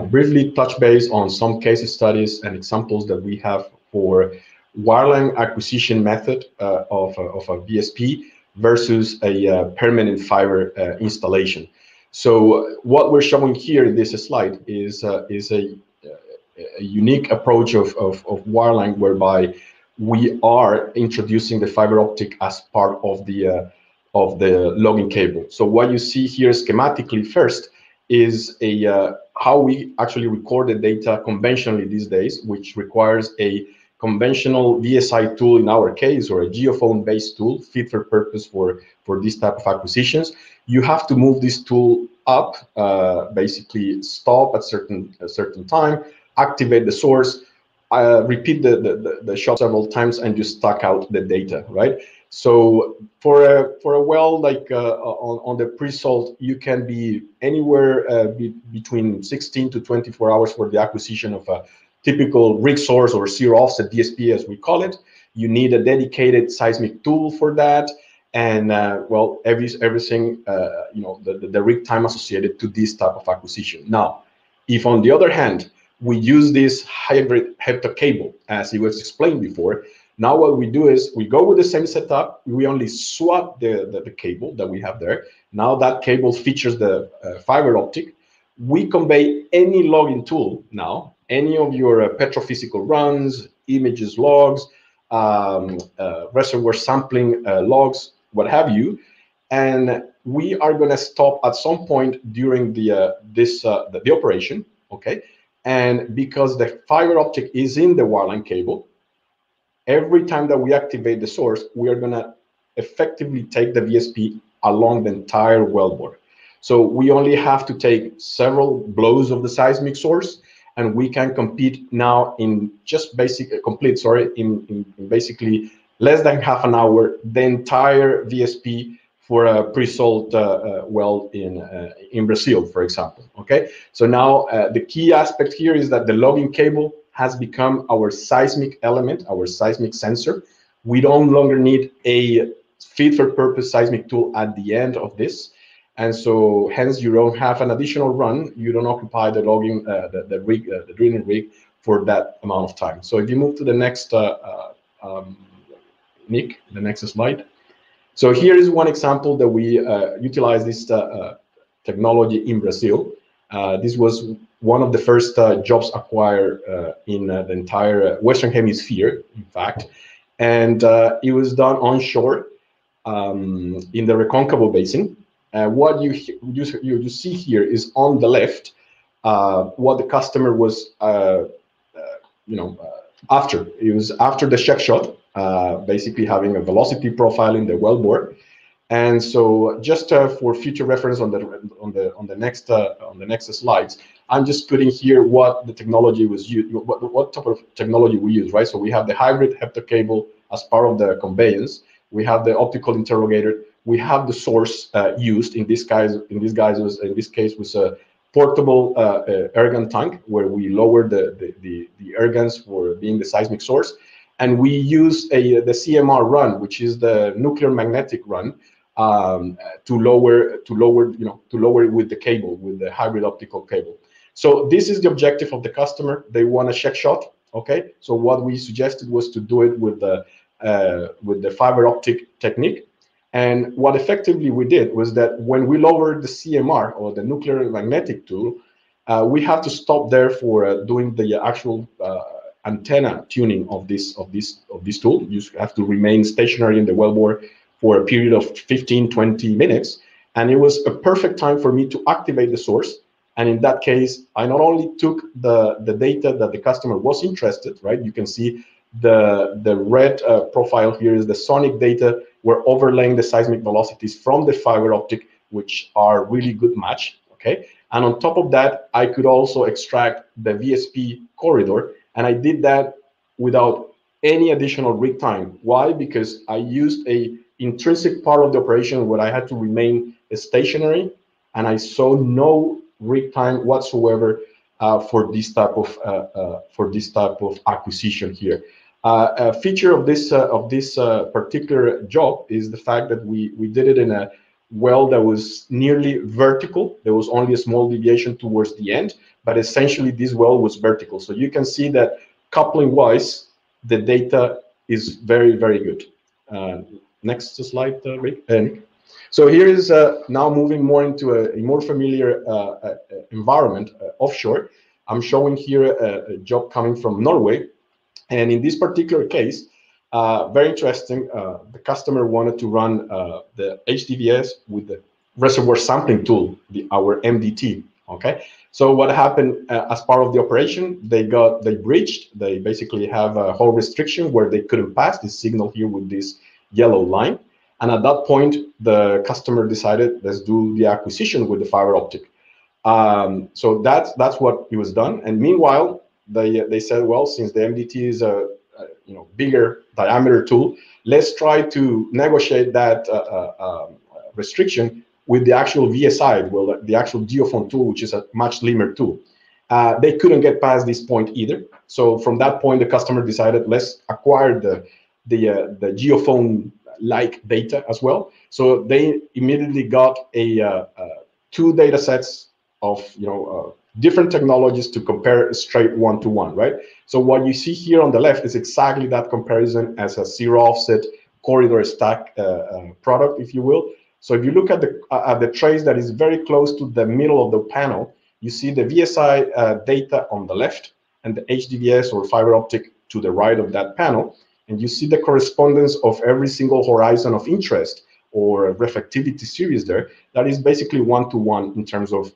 briefly touch base on some case studies and examples that we have for wireline acquisition method of a VSP versus a permanent fiber installation. So what we're showing here in this slide is a unique approach of wireline, whereby we are introducing the fiber optic as part of the logging cable. So what you see here schematically first is how we actually record the data conventionally these days, which requires a conventional VSI tool in our case, or a geophone-based tool fit for purpose for this type of acquisitions. You have to move this tool up, basically stop at a certain time, activate the source, repeat the shot several times, and you stack out the data, right? So for a well like on the pre-salt, you can be anywhere between 16 to 24 hours for the acquisition of a typical rig source or zero offset DSP, as we call it. You need a dedicated seismic tool for that, and well, everything the rig time associated to this type of acquisition. Now, if on the other hand we use this hybrid hepta cable, as it was explained before, now what we do is we go with the same setup. We only swap the cable that we have there. Now that cable features the fiber optic. We convey any logging tool now, any of your petrophysical runs, images logs, reservoir sampling logs, what have you, and we are going to stop at some point during the operation, okay? And because the fiber optic is in the wireline cable, every time that we activate the source, we are going to effectively take the VSP along the entire wellbore. So we only have to take several blows of the seismic source, and we can compete now in just in basically less than half an hour, the entire VSP for a pre-salt well in Brazil, for example. Okay, so now the key aspect here is that the logging cable has become our seismic element, our seismic sensor. We no longer need a fit-for-purpose seismic tool at the end of this, and so hence you don't have an additional run. You don't occupy the logging, the drilling rig for that amount of time. So if you move to the next, Nick, the next slide. So here is one example that we utilize this technology in Brazil. This was one of the first jobs acquired in the entire Western Hemisphere, in fact, and it was done onshore in the Reconcavo Basin. What you see here is on the left what the customer was, after. It was after the check shot. Basically having a velocity profile in the wellbore, and so just for future reference on the next slides, I'm just putting here what the technology was used, what type of technology we use, right? So we have the hybrid hepta cable as part of the conveyance. we have the optical interrogator, we have the source used. In this case was a portable airgun tank where we lowered the airguns for being the seismic source, and we use the CMR run, which is the nuclear magnetic run, to lower it with the cable, with the hybrid optical cable. So this is the objective of the customer. They want a check shot. Okay, so what we suggested was to do it with the fiber optic technique. And what effectively we did was that when we lowered the CMR, or the nuclear magnetic tool, we have to stop there for doing the actual antenna tuning of this tool. You have to remain stationary in the wellbore for a period of 15-20 minutes, and it was a perfect time for me to activate the source. And in that case, I not only took the data that the customer was interested, right? You can see the red profile here is the sonic data. We're overlaying the seismic velocities from the fiber optic, which are really good match, okay? And on top of that, I could also extract the VSP corridor, and I did that without any additional rig time. Why? Because I used a intrinsic part of the operation where I had to remain stationary, and I saw no rig time whatsoever for this type of acquisition here. A feature of this particular job is the fact that we did it in a well that was nearly vertical. There was only a small deviation towards the end, but essentially this well was vertical. So you can see that coupling wise, the data is very, very good. Next slide, Nick. So here is now moving more into a more familiar environment, offshore. I'm showing here a job coming from Norway. And in this particular case, very interesting, the customer wanted to run the HDVS with the reservoir sampling tool, our MDT, okay? So what happened as part of the operation, they breached, they basically have a whole restriction where they couldn't pass this signal here with this yellow line. And at that point, the customer decided, let's do the acquisition with the fiber optic. So that's what it was done. And meanwhile, they said, well, since the MDT is a bigger diameter tool, let's try to negotiate that restriction with the actual VSI, well, the actual geophone tool, which is a much slimmer tool. They couldn't get past this point either. So from that point, the customer decided, let's acquire the geophone-like data as well. So they immediately got two data sets of different technologies to compare straight one-to-one, right? So what you see here on the left is exactly that comparison as a zero offset corridor stack product, if you will. So if you look at the trace that is very close to the middle of the panel, you see the VSI data on the left and the HDVS or fiber optic to the right of that panel. And you see the correspondence of every single horizon of interest or reflectivity series there. That is basically one-to-one in terms of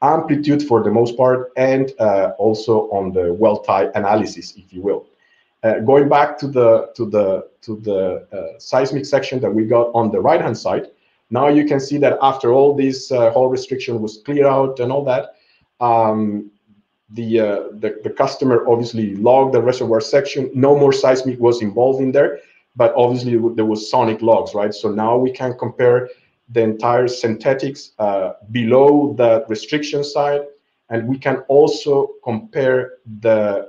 amplitude for the most part, and also on the well tie analysis, if you will. Going back to the seismic section that we got on the right-hand side, now you can see that after all this whole restriction was cleared out and all that, the customer obviously logged the reservoir section. No more seismic was involved in there, but obviously there was sonic logs, right? So now we can compare the entire synthetics below the restriction side, and we can also compare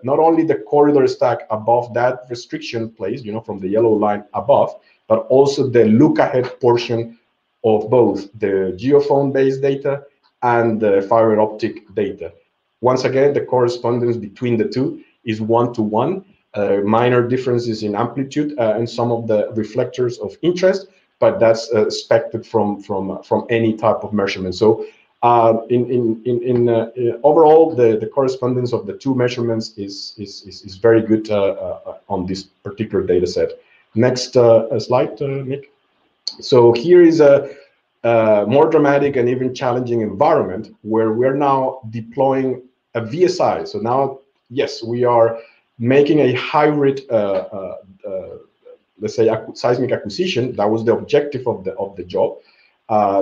not only the corridor stack above that restriction place, from the yellow line above, but also the look ahead portion of both the geophone-based data and the fiber optic data. Once again, the correspondence between the two is one-to-one. Minor differences in amplitude and some of the reflectors of interest, but that's expected from any type of measurement. So overall, the correspondence of the two measurements is very good on this particular data set. Next slide, Nick. So here is a more dramatic and even challenging environment where we're now deploying a VSI. So now, yes, we are making a hybrid, let's say, seismic acquisition. That was the objective of the job.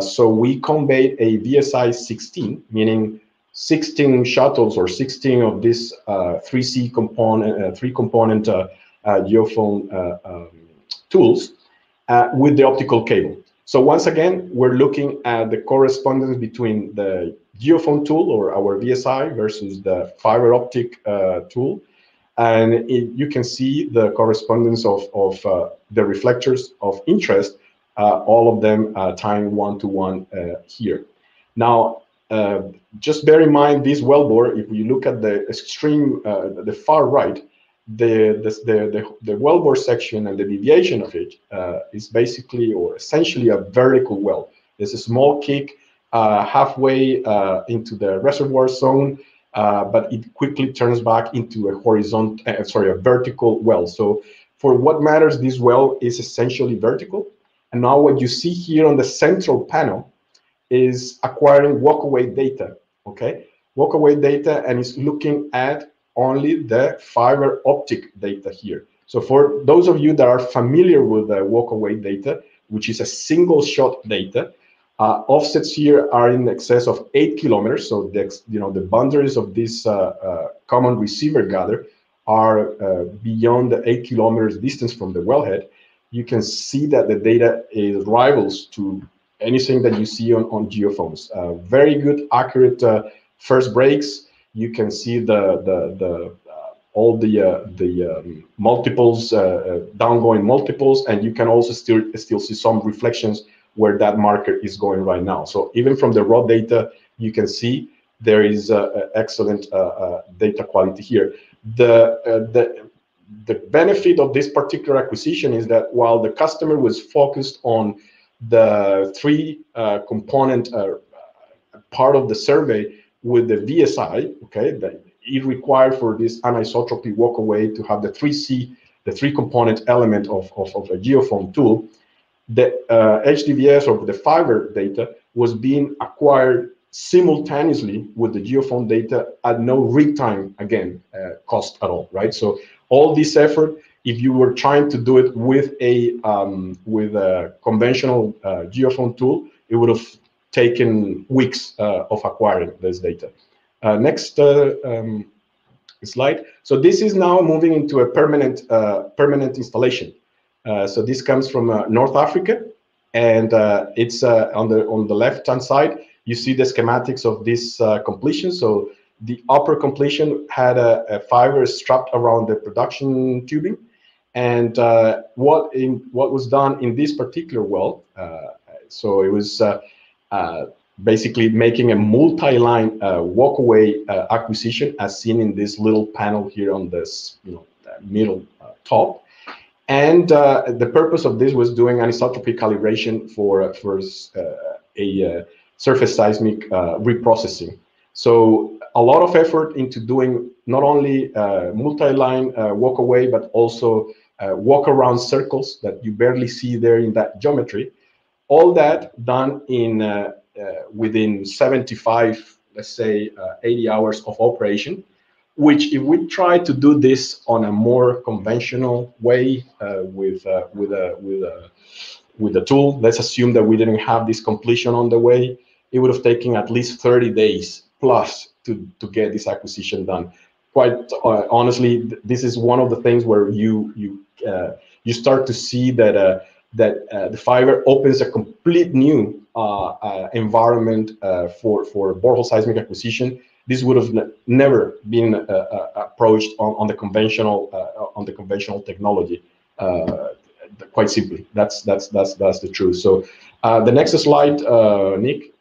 So we conveyed a VSI 16, meaning 16 shuttles or 16 of this 3C component, three-component geophone tools. with the optical cable. So once again, we're looking at the correspondence between the geophone tool, or our VSI, versus the fiber optic tool. And you can see the correspondence of the reflectors of interest, all of them tying 1-to-1 here. Now, just bear in mind this wellbore. If you look at the extreme, the far right, the wellbore section and the deviation of it is basically, or essentially, a vertical well. There's a small kick halfway into the reservoir zone, but it quickly turns back into a a vertical well. So for what matters, this well is essentially vertical. And now what you see here on the central panel is acquiring walkaway data, okay? Walkaway data, and it's looking at only the fiber optic data here. So for those of you that are familiar with the walkaway data, which is a single shot data, offsets here are in excess of 8 kilometers. So the boundaries of this common receiver gather are beyond the 8 kilometers distance from the wellhead. You can see that the data is rivals to anything that you see on geophones. Very good, accurate first breaks. You can see all the multiples, downgoing multiples, and you can also still see some reflections where that marker is going right now. So even from the raw data, you can see there is excellent data quality here. The benefit of this particular acquisition is that while the customer was focused on the three-component part of the survey with the VSI, okay, that it required for this anisotropy walkaway to have the 3C, the three-component element of a geophone tool, the HDVS, or the fiber data, was being acquired simultaneously with the geophone data at no rig time, again, cost at all, right? So all this effort, if you were trying to do it with a conventional geophone tool, it would have taken weeks of acquiring this data. Next slide. So this is now moving into a permanent installation. So this comes from North Africa, and it's on the left-hand side. You see the schematics of this completion. So the upper completion had a fiber strapped around the production tubing, and what was done in this particular well. So it was basically making a multi-line walkaway acquisition, as seen in this little panel here on this middle top. And the purpose of this was doing anisotropy calibration for a surface seismic reprocessing. So a lot of effort into doing not only multi-line walkaway, but also walk-around circles that you barely see there in that geometry. All that done in within 75, let's say 80 hours of operation, which if we try to do this on a more conventional way with the tool, let's assume that we didn't have this completion on the way, it would have taken at least 30 days plus to get this acquisition done. Quite honestly, this is one of the things where you start to see that the fiber opens a complete new environment for borehole seismic acquisition. This would have never been approached on the conventional technology. Quite simply, that's the truth. So the next slide, Nick.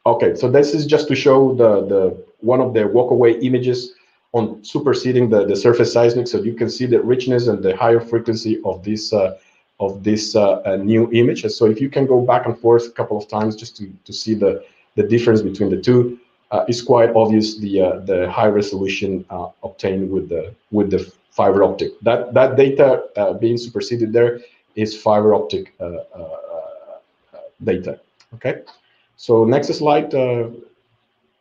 Okay, so this is just to show the one of the walkaway images on superseding the surface seismic, so you can see the richness and the higher frequency of this new image. And so if you can go back and forth a couple of times just to see the difference between the two, it's quite obvious the high resolution obtained with the fiber optic. That data being superseded there is fiber optic data. Okay, so next slide.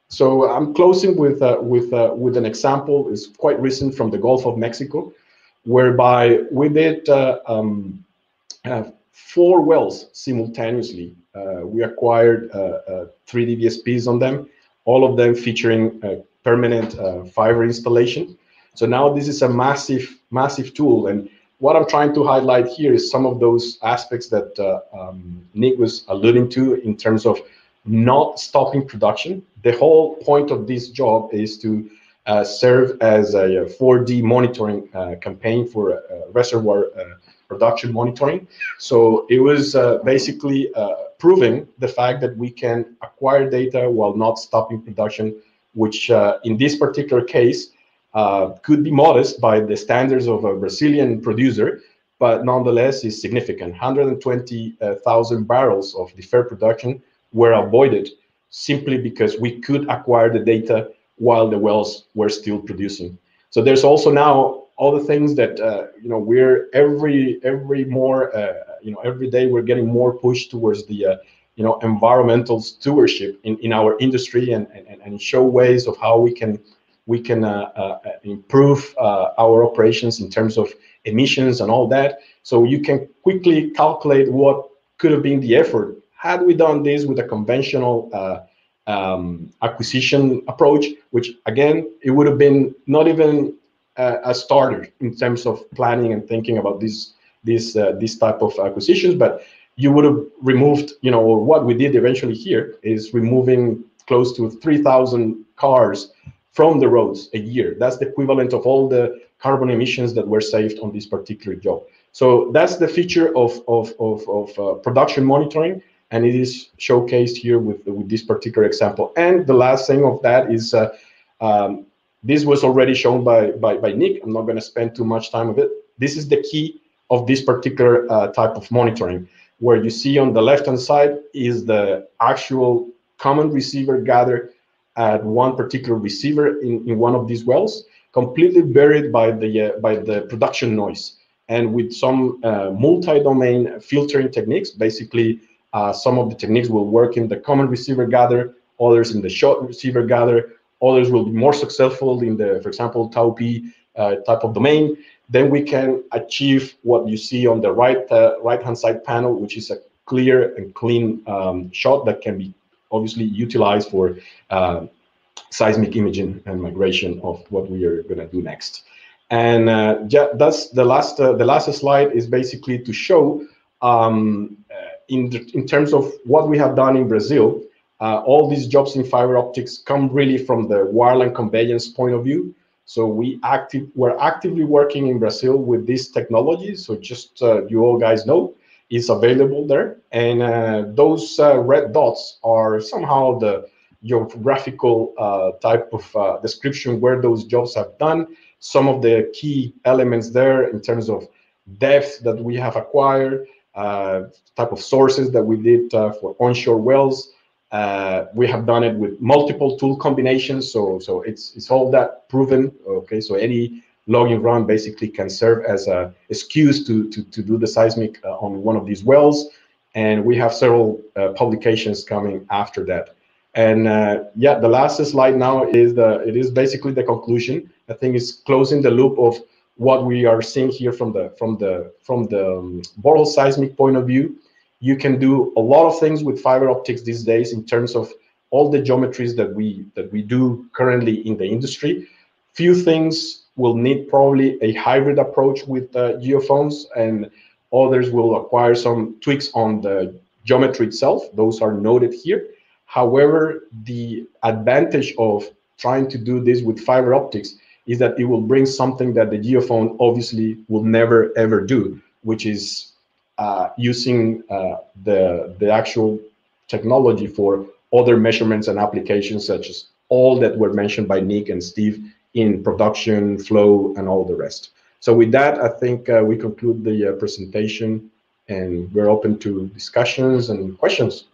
So I'm closing with an example. It's quite recent from the Gulf of Mexico, whereby we did 4 wells simultaneously. We acquired 3 DVSPs on them, all of them featuring a permanent fiber installation. So now this is a massive tool. And what I'm trying to highlight here is some of those aspects that Nick was alluding to in terms of not stopping production. The whole point of this job is to serve as a 4D monitoring campaign for reservoir production monitoring. So it was basically proving the fact that we can acquire data while not stopping production, which in this particular case could be modest by the standards of a Brazilian producer, but nonetheless is significant. 120,000 barrels of deferred production were avoided simply because we could acquire the data while the wells were still producing. So there's also now all the things that you know, we're every day we're getting more pushed towards the you know, environmental stewardship in our industry, and show ways of how we can improve our operations in terms of emissions and all that. So you can quickly calculate what could have been the effort had we done this with a conventional acquisition approach, which again, it would have been not even a starter in terms of planning and thinking about this type of acquisitions, but you would have removed, you know, or what we did eventually here is removing close to 3,000 cars from the roads a year. That's the equivalent of all the carbon emissions that were saved on this particular job. So that's the feature of production monitoring, and it is showcased here with this particular example. And the last thing of that is this was already shown by Nick. I'm not going to spend too much time of it. This is the key of this particular type of monitoring, where you see on the left-hand side is the actual common receiver gathered at one particular receiver in one of these wells, completely buried by the production noise. And with some multi-domain filtering techniques, basically some of the techniques will work in the common receiver gather, others in the short receiver gather, others will be more successful in the, for example, tau-p type of domain. Then we can achieve what you see on the right-hand side panel, which is a clear and clean shot that can be obviously utilized for seismic imaging and migration of what we are going to do next. And that's the last slide is basically to show in terms of what we have done in Brazil. All these jobs in fiber optics come really from the wireline conveyance point of view. So we're actively working in Brazil with this technology. So just you all guys know, it's available there. And those red dots are somehow the geographical type of description where those jobs have done. Some of the key elements there in terms of depth that we have acquired, type of sources that we did for onshore wells. We have done it with multiple tool combinations, so it's all that proven. Okay, so any logging run basically can serve as a excuse to do the seismic on one of these wells, and we have several publications coming after that. And yeah, the last slide now is basically the conclusion. I think it's closing the loop of what we are seeing here from the borehole seismic point of view. You can do a lot of things with fiber optics these days in terms of all the geometries that we do currently in the industry. Few things will need probably a hybrid approach with geophones, and others will acquire some tweaks on the geometry itself. Those are noted here. However, the advantage of trying to do this with fiber optics is that it will bring something that the geophone obviously will never ever do, which is using the actual technology for other measurements and applications, such as all that were mentioned by Nick and Steve in production, flow, and all the rest. So with that, I think we conclude the presentation, and we're open to discussions and questions.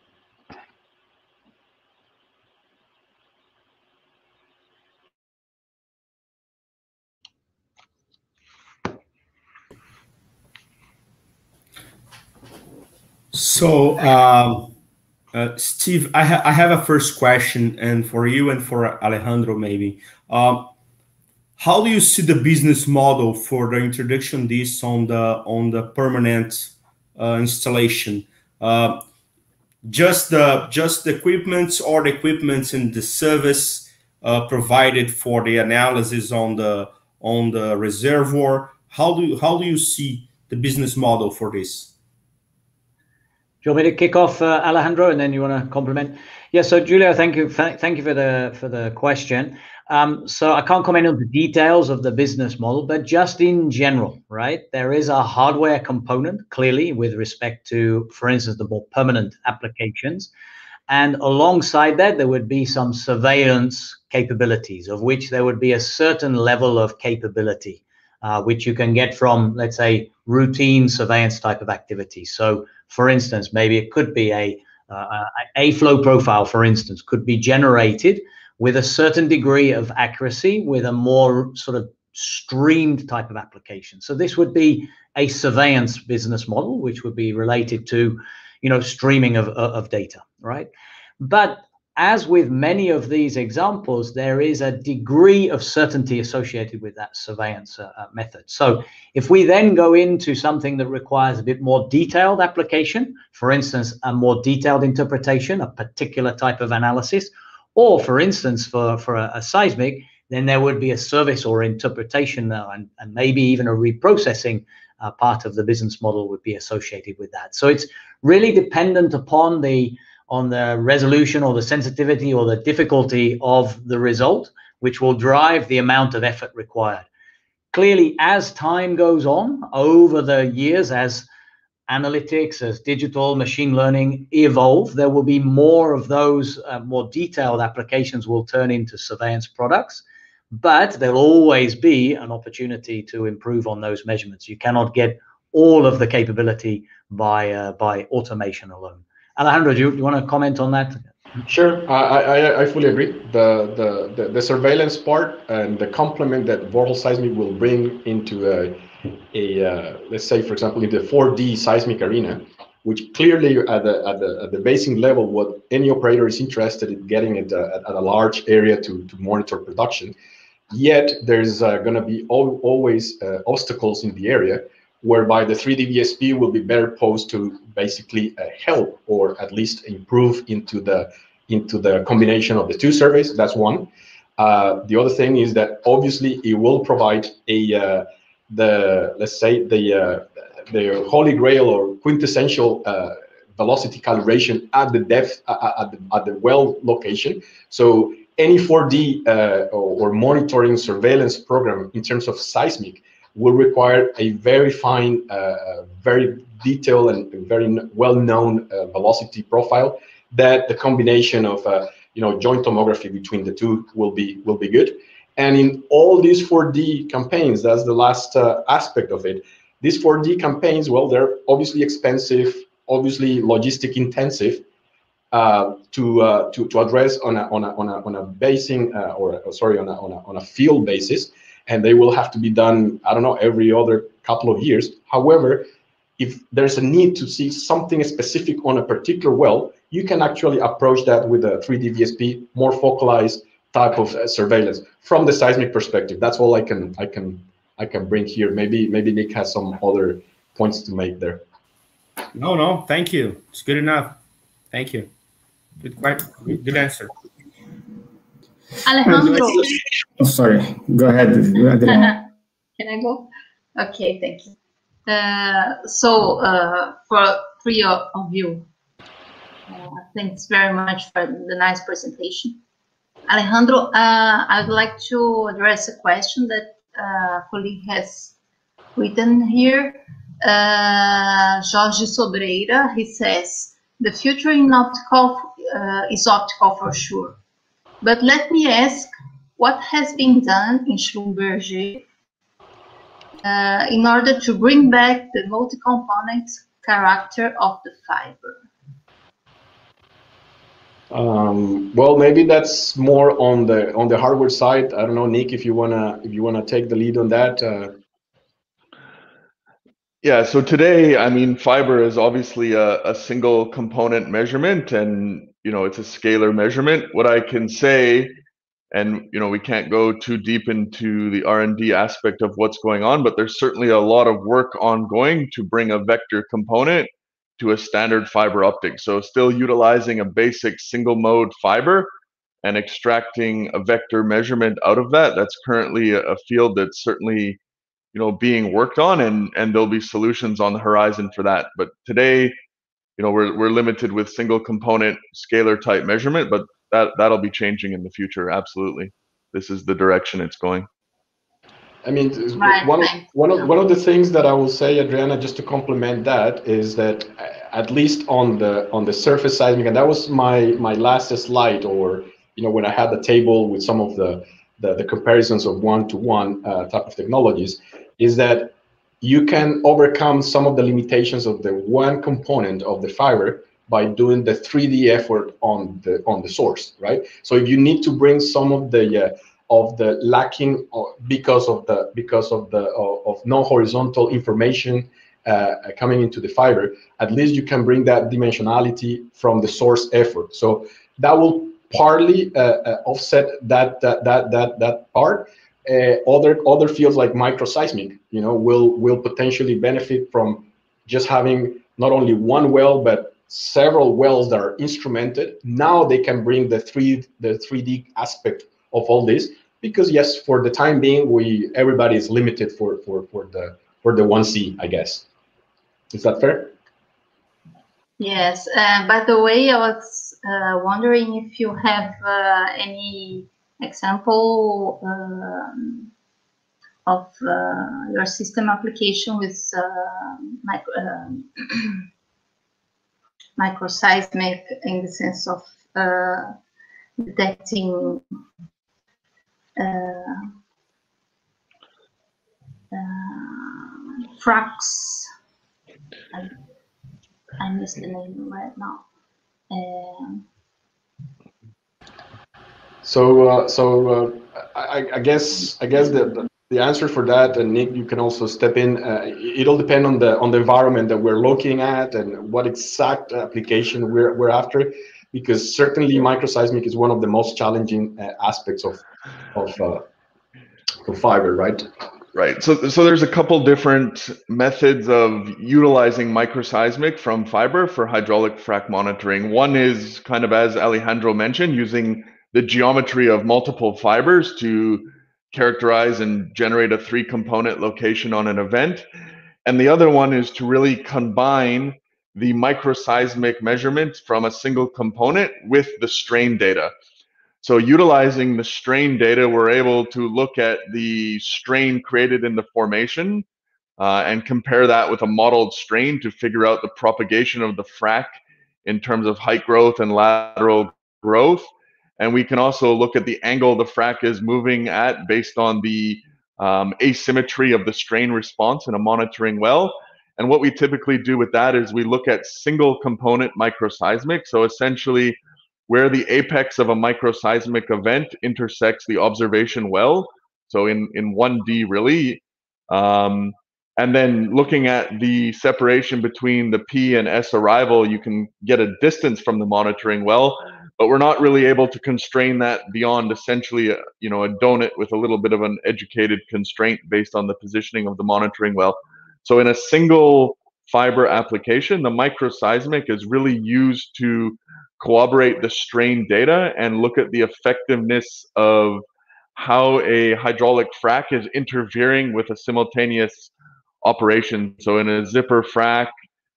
So, Steve, I have a first question, and for you and for Alejandro, maybe. How do you see the business model for the introduction of this on the permanent installation? Just the equipment, or the equipment and the service provided for the analysis on the reservoir? how do you see the business model for this? Do you want me to kick off, Alejandro, and then you want to complement? Yeah. So, Julio, thank you for the question. So I can't comment on the details of the business model, but just in general, right? There is a hardware component, clearly, with respect to, for instance, the more permanent applications. And alongside that, there would be some surveillance capabilities, of which there would be a certain level of capability, which you can get from, let's say, routine surveillance type of activities. So, for instance, maybe it could be a flow profile, for instance, could be generated with a certain degree of accuracy, with a more sort of streamed type of application. So this would be a surveillance business model, which would be related to, streaming of data, right? But as with many of these examples, there is a degree of certainty associated with that surveillance method. So if we then go into something that requires a bit more detailed application, for instance, a more detailed interpretation, a particular type of analysis, or for instance, for a seismic, then there would be a service or interpretation and maybe even a reprocessing part of the business model would be associated with that. So it's really dependent upon the resolution or the sensitivity or the difficulty of the result, which will drive the amount of effort required. Clearly, as time goes on over the years, as analytics, as digital machine learning evolve, there will be more of those more detailed applications will turn into surveillance products, but there'll always be an opportunity to improve on those measurements. You cannot get all of the capability by automation alone. Alejandro, do you want to comment on that? Sure, I fully agree. The surveillance part and the complement that borehole seismic will bring into let's say, for example, in the 4D seismic arena, which clearly at the basic level, what any operator is interested in getting at a large area to monitor production. Yet there's going to be always obstacles in the area, whereby the 3D VSP will be better posed to basically help or at least improve into the combination of the two surveys. That's one. The other thing is that obviously it will provide let's say the holy grail or quintessential velocity calibration at the depth at the well location. So any 4D or monitoring surveillance program in terms of seismic will require a very fine, very detailed and very well-known velocity profile that the combination of joint tomography between the two will be good. And in all these 4D campaigns, that's the last aspect of it. These 4D campaigns, well, they're obviously expensive, obviously logistic intensive to address on a basing on a field basis, and they will have to be done, I don't know, every other couple of years. However, if there's a need to see something specific on a particular well, you can actually approach that with a 3D VSP, more focalized type of surveillance from the seismic perspective. That's all I can bring here. Maybe Nick has some other points to make there. No, thank you. It's good enough. Thank you. Good answer. Alejandro. Oh, sorry. Go ahead. Can I go? Okay, thank you. So for three of you, thanks very much for the nice presentation. Alejandro, I'd like to address a question that a colleague has written here. Jorge Sobreira, he says, the future in optical is optical for sure. But let me ask, what has been done in Schlumberger in order to bring back the multi-component character of the fiber? Well, maybe that's more on the hardware side. I don't know, Nick, if you wanna take the lead on that. Yeah. So today, I mean, fiber is obviously a single component measurement, and it's a scalar measurement. What I can say, and we can't go too deep into the R&D aspect of what's going on, but there's certainly a lot of work ongoing to bring a vector component to a standard fiber optic. So still utilizing a basic single mode fiber and extracting a vector measurement out of that. That's currently a field that's certainly being worked on, and there'll be solutions on the horizon for that. But today, we're limited with single component scalar type measurement, but that'll be changing in the future. Absolutely, this is the direction it's going. I mean, one of the things that I will say, Adriana, just to complement that, is that at least on the surface seismic, and that was my last slide, or when I had the table with some of the comparisons of one-to-one type of technologies, is that you can overcome some of the limitations of the one component of the fiber by doing the 3D effort on the source, right? So if you need to bring some of the lacking because of no horizontal information coming into the fiber, at least you can bring that dimensionality from the source effort. So that will partly offset that part. Other fields like microseismic, will potentially benefit from just having not only one well but several wells that are instrumented. Now they can bring the 3D aspect of all this, because yes, for the time being, everybody is limited for the 1C, I guess. Is that fair? Yes. By the way, I was wondering if you have any example of your system application with microseismic, in the sense of detecting fracks. I missed the name right now. I guess the answer for that, and Nick, you can also step in. It'll depend on the environment that we're looking at and what exact application we're after, because certainly microseismic is one of the most challenging aspects of fiber, right? Right. So there's a couple different methods of utilizing microseismic from fiber for hydraulic frac monitoring. One is kind of, as Alejandro mentioned, using the geometry of multiple fibers to characterize and generate a 3-component location on an event. And the other one is to really combine the microseismic measurements from a single component with the strain data. So utilizing the strain data, we're able to look at the strain created in the formation and compare that with a modeled strain to figure out the propagation of the frac in terms of height growth and lateral growth. And we can also look at the angle the frac is moving at based on the asymmetry of the strain response in a monitoring well. And what we typically do with that is we look at single component microseismic. So essentially, where the apex of a microseismic event intersects the observation well, so in 1D really, and then looking at the separation between the P and S arrival, you can get a distance from the monitoring well, but we're not really able to constrain that beyond essentially a donut with a little bit of an educated constraint based on the positioning of the monitoring well. So in a single fiber application, the microseismic is really used to corroborate the strain data and look at the effectiveness of how a hydraulic frac is interfering with a simultaneous operation. So in a zipper frac,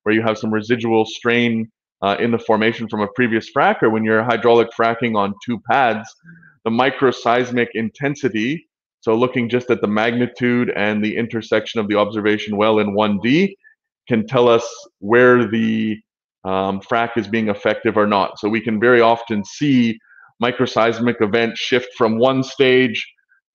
where you have some residual strain in the formation from a previous frac, or when you're hydraulic fracking on 2 pads, the microseismic intensity, so looking just at the magnitude and the intersection of the observation well in 1D, can tell us where the frac is being effective or not. So we can very often see microseismic events shift from one stage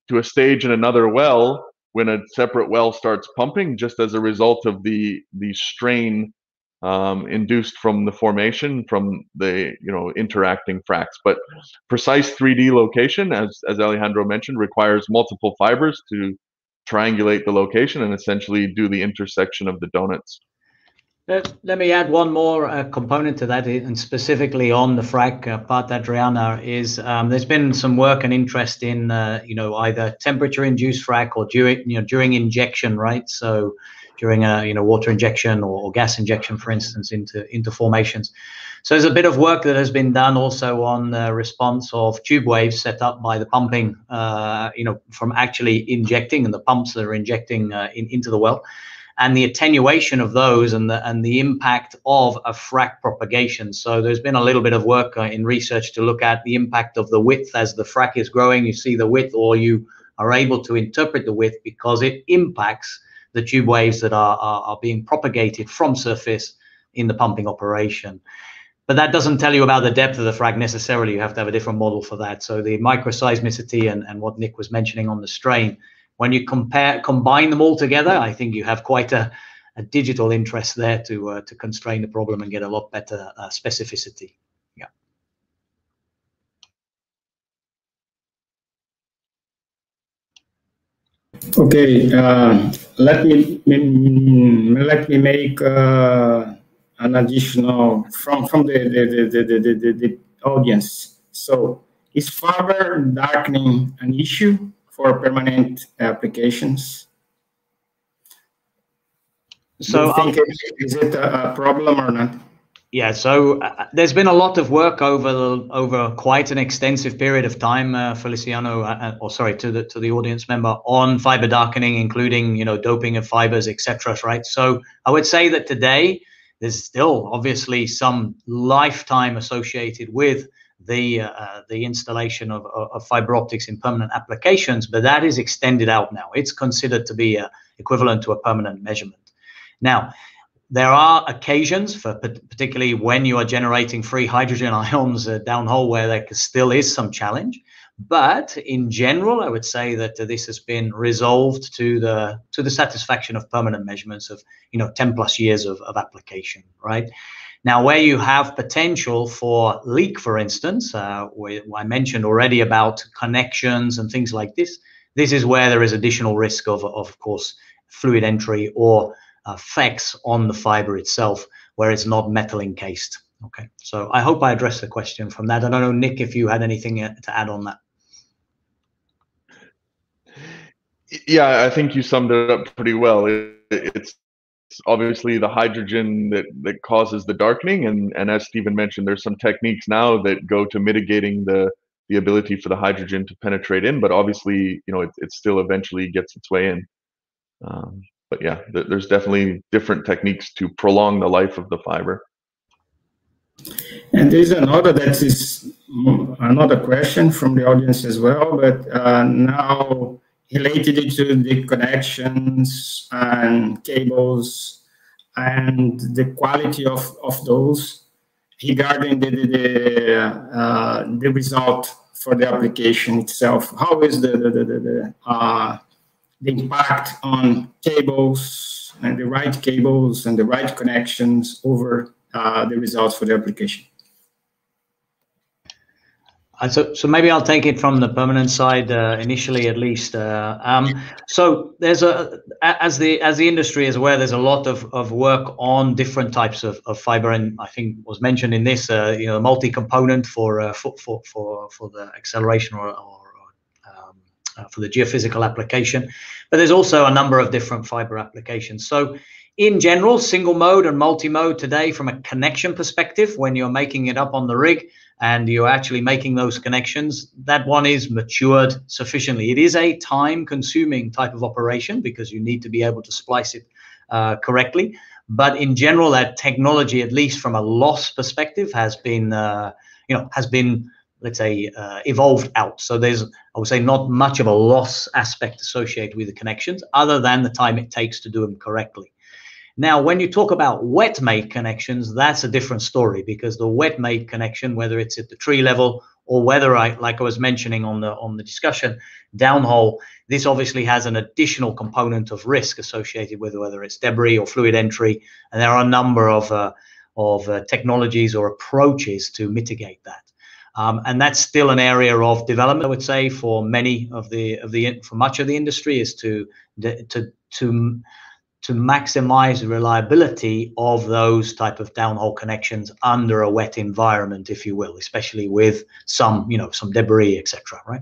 to a stage in another well when a separate well starts pumping, just as a result of the strain induced from the formation from the interacting fracs. But precise 3D location, as Alejandro mentioned, requires multiple fibers to triangulate the location and essentially do the intersection of the donuts. Let me add one more component to that, and specifically on the frac part, Adriana, is there's been some work and interest in either temperature-induced frac or during injection, right? So during a water injection or gas injection, for instance, into formations. So there's a bit of work that has been done also on the response of tube waves set up by the pumping, from actually injecting, and the pumps that are injecting into the well, and the attenuation of those and the impact of a frac propagation. So there's been a little bit of work in research to look at the impact of the width as the frac is growing. You see the width, or you are able to interpret the width because it impacts the tube waves that are being propagated from surface in the pumping operation. But that doesn't tell you about the depth of the frac necessarily. You have to have a different model for that. So the microseismicity and what Nick was mentioning on the strain, when you combine them all together, I think you have quite a digital interest there to constrain the problem and get a lot better specificity. Yeah. Okay, let me make an additional from the audience. So, is fiber darkening an issue for permanent applications? So, is it a problem or not? Yeah, so there's been a lot of work over quite an extensive period of time, Feliciano, to the audience member, on fiber darkening, including doping of fibers, etc. Right. So I would say that today there's still obviously some lifetime associated with the installation of fiber optics in permanent applications, but that is extended out now. It's considered to be equivalent to a permanent measurement. Now, there are occasions, particularly when you are generating free hydrogen ions downhole, where there still is some challenge. But in general, I would say that this has been resolved to the satisfaction of permanent measurements of 10 plus years of application. Right now, where you have potential for leak, for instance, I mentioned already about connections and things like this. This is where there is additional risk of course, fluid entry or effects on the fiber itself, where it's not metal encased. Okay, so I hope I addressed the question from that. I don't know, Nick, if you had anything to add on that. Yeah, I think you summed it up pretty well. It's obviously the hydrogen that causes the darkening, and as Stephen mentioned, there's some techniques now that go to mitigating the ability for the hydrogen to penetrate in, but obviously, it still eventually gets its way in. But yeah, there's definitely different techniques to prolong the life of the fiber. And there's another question from the audience as well, but now related to the connections and cables and the quality of those regarding the result for the application itself. How is the impact on cables and the right cables and the right connections over the results for the application? So maybe I'll take it from the permanent side initially, at least. So there's as the industry is aware, there's a lot of work on different types of fiber, and I think was mentioned in this, multi-component for the acceleration or for the geophysical application, but there's also a number of different fiber applications. So in general, single mode and multi-mode today, from a connection perspective, when you're making it up on the rig and you're actually making those connections, that one is matured sufficiently. It is a time-consuming type of operation because you need to be able to splice it correctly. But in general, that technology, at least from a loss perspective, has been, let's say, evolved out. So there's, I would say, not much of a loss aspect associated with the connections, other than the time it takes to do them correctly. Now, when you talk about wet mate connections, that's a different story, because the wet mate connection, whether it's at the tree level or whether like I was mentioning on the discussion, downhole, this obviously has an additional component of risk associated with whether it's debris or fluid entry, and there are a number of technologies or approaches to mitigate that. And that's still an area of development, I would say, for many of for much of the industry, is to maximize the reliability of those type of downhole connections under a wet environment, if you will, especially with some debris, etc. Right.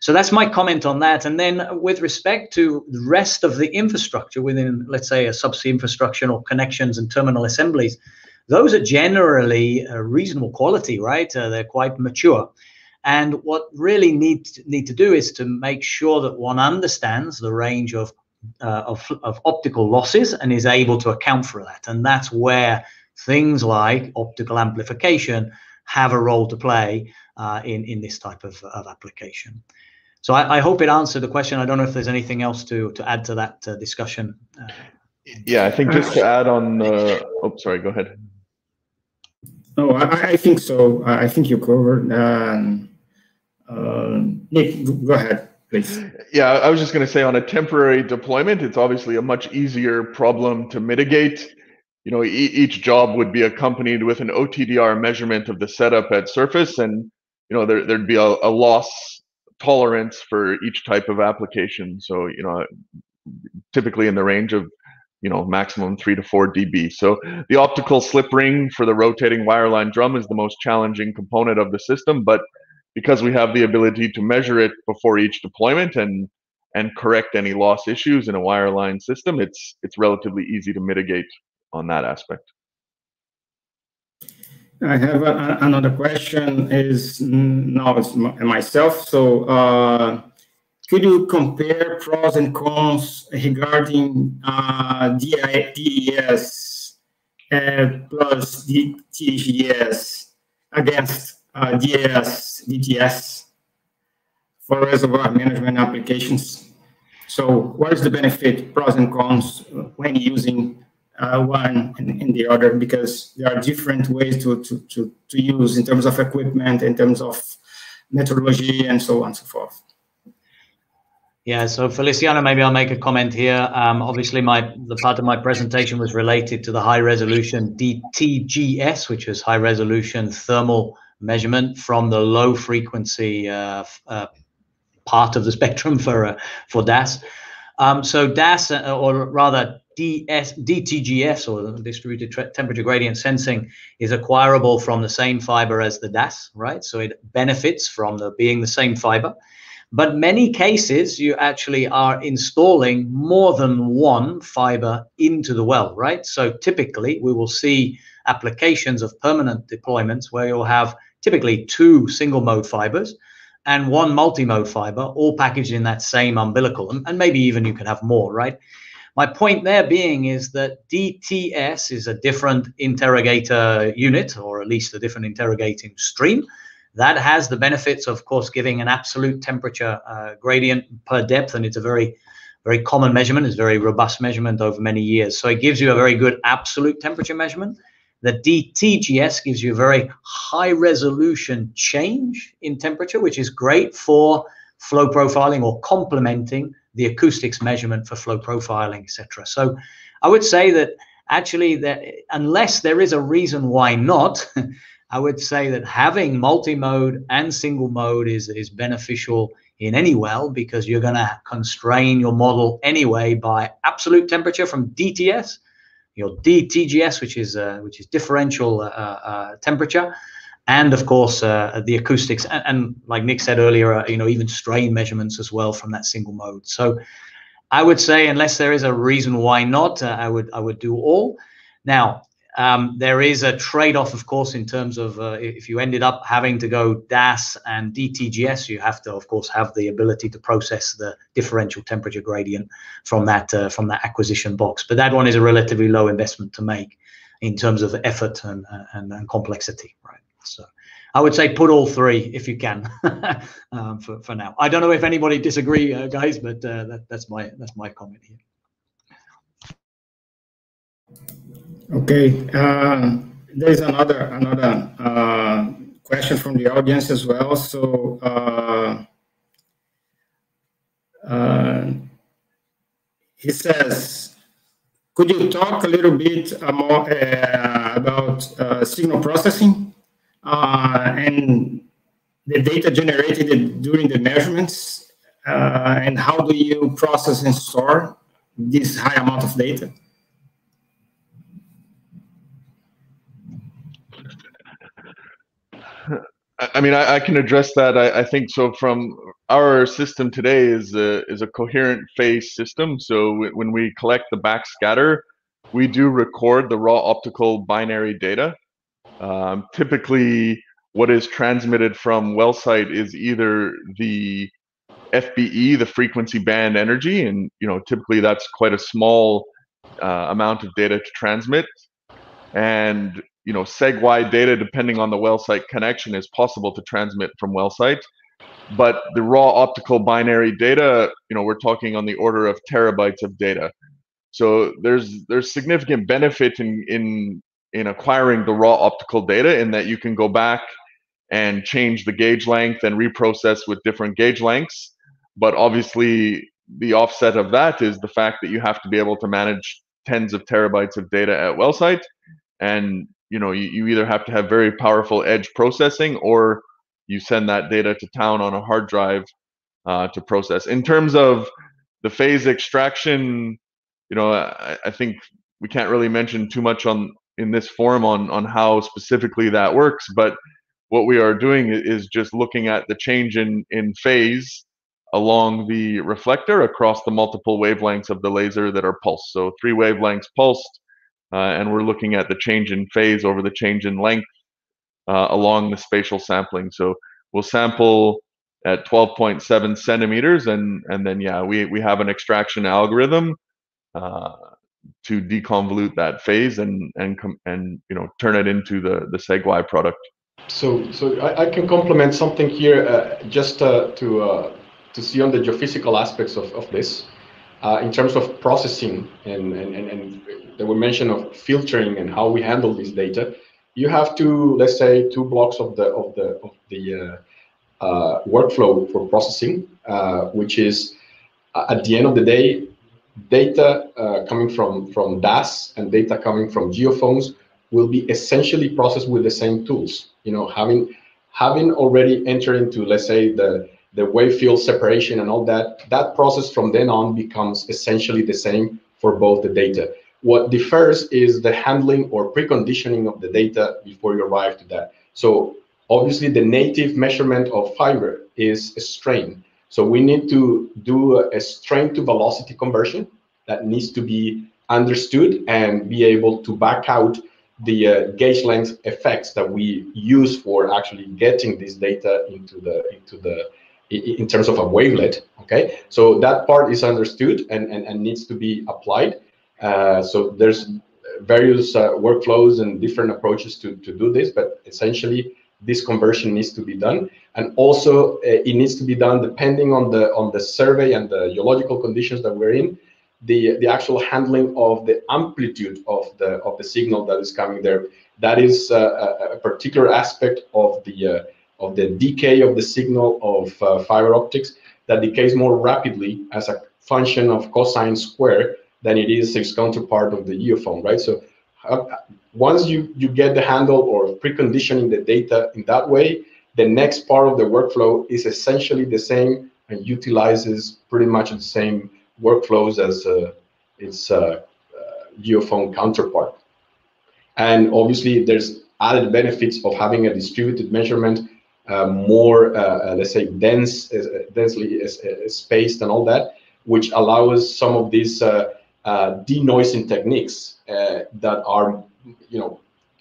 So that's my comment on that. And then with respect to the rest of the infrastructure within, let's say, a subsea infrastructure or connections and terminal assemblies, those are generally reasonable quality, right? They're quite mature. And what really need to do is to make sure that one understands the range of optical losses and is able to account for that. And that's where things like optical amplification have a role to play in this type of application. So I hope it answered the question. I don't know if there's anything else to add to that discussion. Yeah, I think just to add on, oh, sorry, go ahead. No, I think so. I think you covered. Nick, go ahead, please. Yeah, I was just going to say on a temporary deployment, it's obviously a much easier problem to mitigate. You know, each job would be accompanied with an OTDR measurement of the setup at surface, and you know there'd be a loss tolerance for each type of application. So you know, typically in the range of maximum 3 to 4 dB. So the optical slip ring for the rotating wireline drum is the most challenging component of the system, but because we have the ability to measure it before each deployment and correct any loss issues in a wireline system, it's relatively easy to mitigate on that aspect. I have another question. Is now it's myself. So could you compare pros and cons regarding DES plus DTGS against DES, DTS for reservoir management applications? So what is the benefit, pros and cons, when using one and the other? Because there are different ways to use in terms of equipment, in terms of methodology, and so on and so forth. Yeah, so Feliciano, maybe I'll make a comment here. Obviously, the part of my presentation was related to the high resolution DTGS, which is high resolution thermal measurement from the low frequency part of the spectrum for DAS. So DAS, or rather DTGS, or distributed temperature gradient sensing, is acquirable from the same fiber as the DAS, right? So it benefits from being the same fiber. But many cases, you actually are installing more than one fiber into the well, right? So typically, we will see applications of permanent deployments where you'll have typically 2 single mode fibers and 1 multi-mode fiber, all packaged in that same umbilical. And maybe even you can have more, right? My point there being is that DTS is a different interrogator unit, or at least a different interrogating stream. That has the benefits, of course, giving an absolute temperature gradient per depth, and it's a very, very common measurement. It's a very robust measurement over many years. So it gives you a very good absolute temperature measurement. The DTGS gives you a very high resolution change in temperature, which is great for flow profiling or complementing the acoustics measurement for flow profiling, etc. So I would say that actually, that unless there is a reason why not, I would say that having multi-mode and single mode is beneficial in any well, because you're going to constrain your model anyway by absolute temperature from DTS, your DTGS, which is differential temperature, and of course the acoustics, and like Nick said earlier, even strain measurements as well from that single mode. So I would say, unless there is a reason why not, I would do all. Now, there is a trade-off, of course, in terms of if you ended up having to go DAS and DTGS, you have to, of course, have the ability to process the differential temperature gradient from that acquisition box. But that one is a relatively low investment to make in terms of effort and complexity, right? So I would say put all 3 if you can for now. I don't know if anybody disagree, guys, but that's my comment here. Okay, there's another question from the audience as well. So he says, could you talk a little bit more about signal processing and the data generated during the measurements, and how do you process and store this high amount of data? I mean, I can address that. I think so. From our system today is a coherent phase system. So when we collect the backscatter, we do record the raw optical binary data. Typically, what is transmitted from well site is either the FBE, the frequency band energy, and typically that's quite a small amount of data to transmit. And seg-wide data, depending on the well site connection, is possible to transmit from well site. But the raw optical binary data, we're talking on the order of terabytes of data. So there's significant benefit in acquiring the raw optical data, in that you can go back and change the gauge length and reprocess with different gauge lengths. But obviously, the offset of that is the fact that you have to be able to manage tens of terabytes of data at well site, and you either have to have very powerful edge processing, or you send that data to town on a hard drive to process. In terms of the phase extraction, I think we can't really mention too much in this forum on how specifically that works, but what we are doing is just looking at the change in phase along the reflector across the multiple wavelengths of the laser that are pulsed. So 3 wavelengths pulsed, and we're looking at the change in phase over the change in length along the spatial sampling. So we'll sample at 12.7 centimeters, and then yeah, we have an extraction algorithm to deconvolute that phase and turn it into the seg-Y product. So I can complement something here, just to see on the geophysical aspects of this, in terms of processing and there were mention of filtering and how we handle this data. You have let's say 2 blocks of the workflow for processing, which is at the end of the day, data coming from DAS and data coming from geophones will be essentially processed with the same tools. Having already entered into, let's say, the wave field separation and all that process from then on becomes essentially the same for both the data. What differs is the handling or preconditioning of the data before you arrive to that. So obviously the native measurement of fiber is a strain. So we need to do a strain to velocity conversion that needs to be understood and be able to back out the gauge length effects that we use for actually getting this data in terms of a wavelet. Okay, so that part is understood and needs to be applied. So there's various workflows and different approaches to do this, but essentially this conversion needs to be done, and also it needs to be done depending on the survey and the geological conditions that we're in. The actual handling of the amplitude of the signal that is coming there, that is a particular aspect of the decay of the signal of fiber optics, that decays more rapidly as a function of cosine square than it is its counterpart of the geophone, right? So once you get the handle or preconditioning the data in that way, the next part of the workflow is essentially the same and utilizes pretty much the same workflows as its geophone counterpart. And obviously there's added benefits of having a distributed measurement, more let's say densely spaced and all that, which allows some of these denoising techniques that are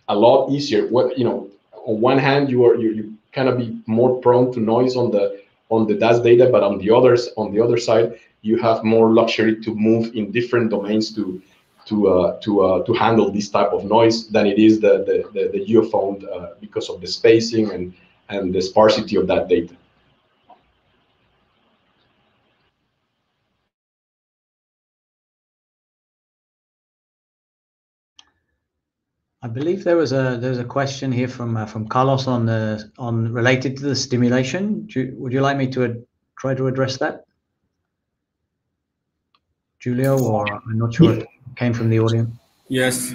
a lot easier. On one hand you kind of be more prone to noise on the DAS data, but on the other side you have more luxury to move in different domains to handle this type of noise than it is the geophone, because of the spacing and the sparsity of that data. I believe there's a question here from Carlos on related to the stimulation. Would you like me to try to address that, Julio, or I'm not sure if it came from the audience? Yes.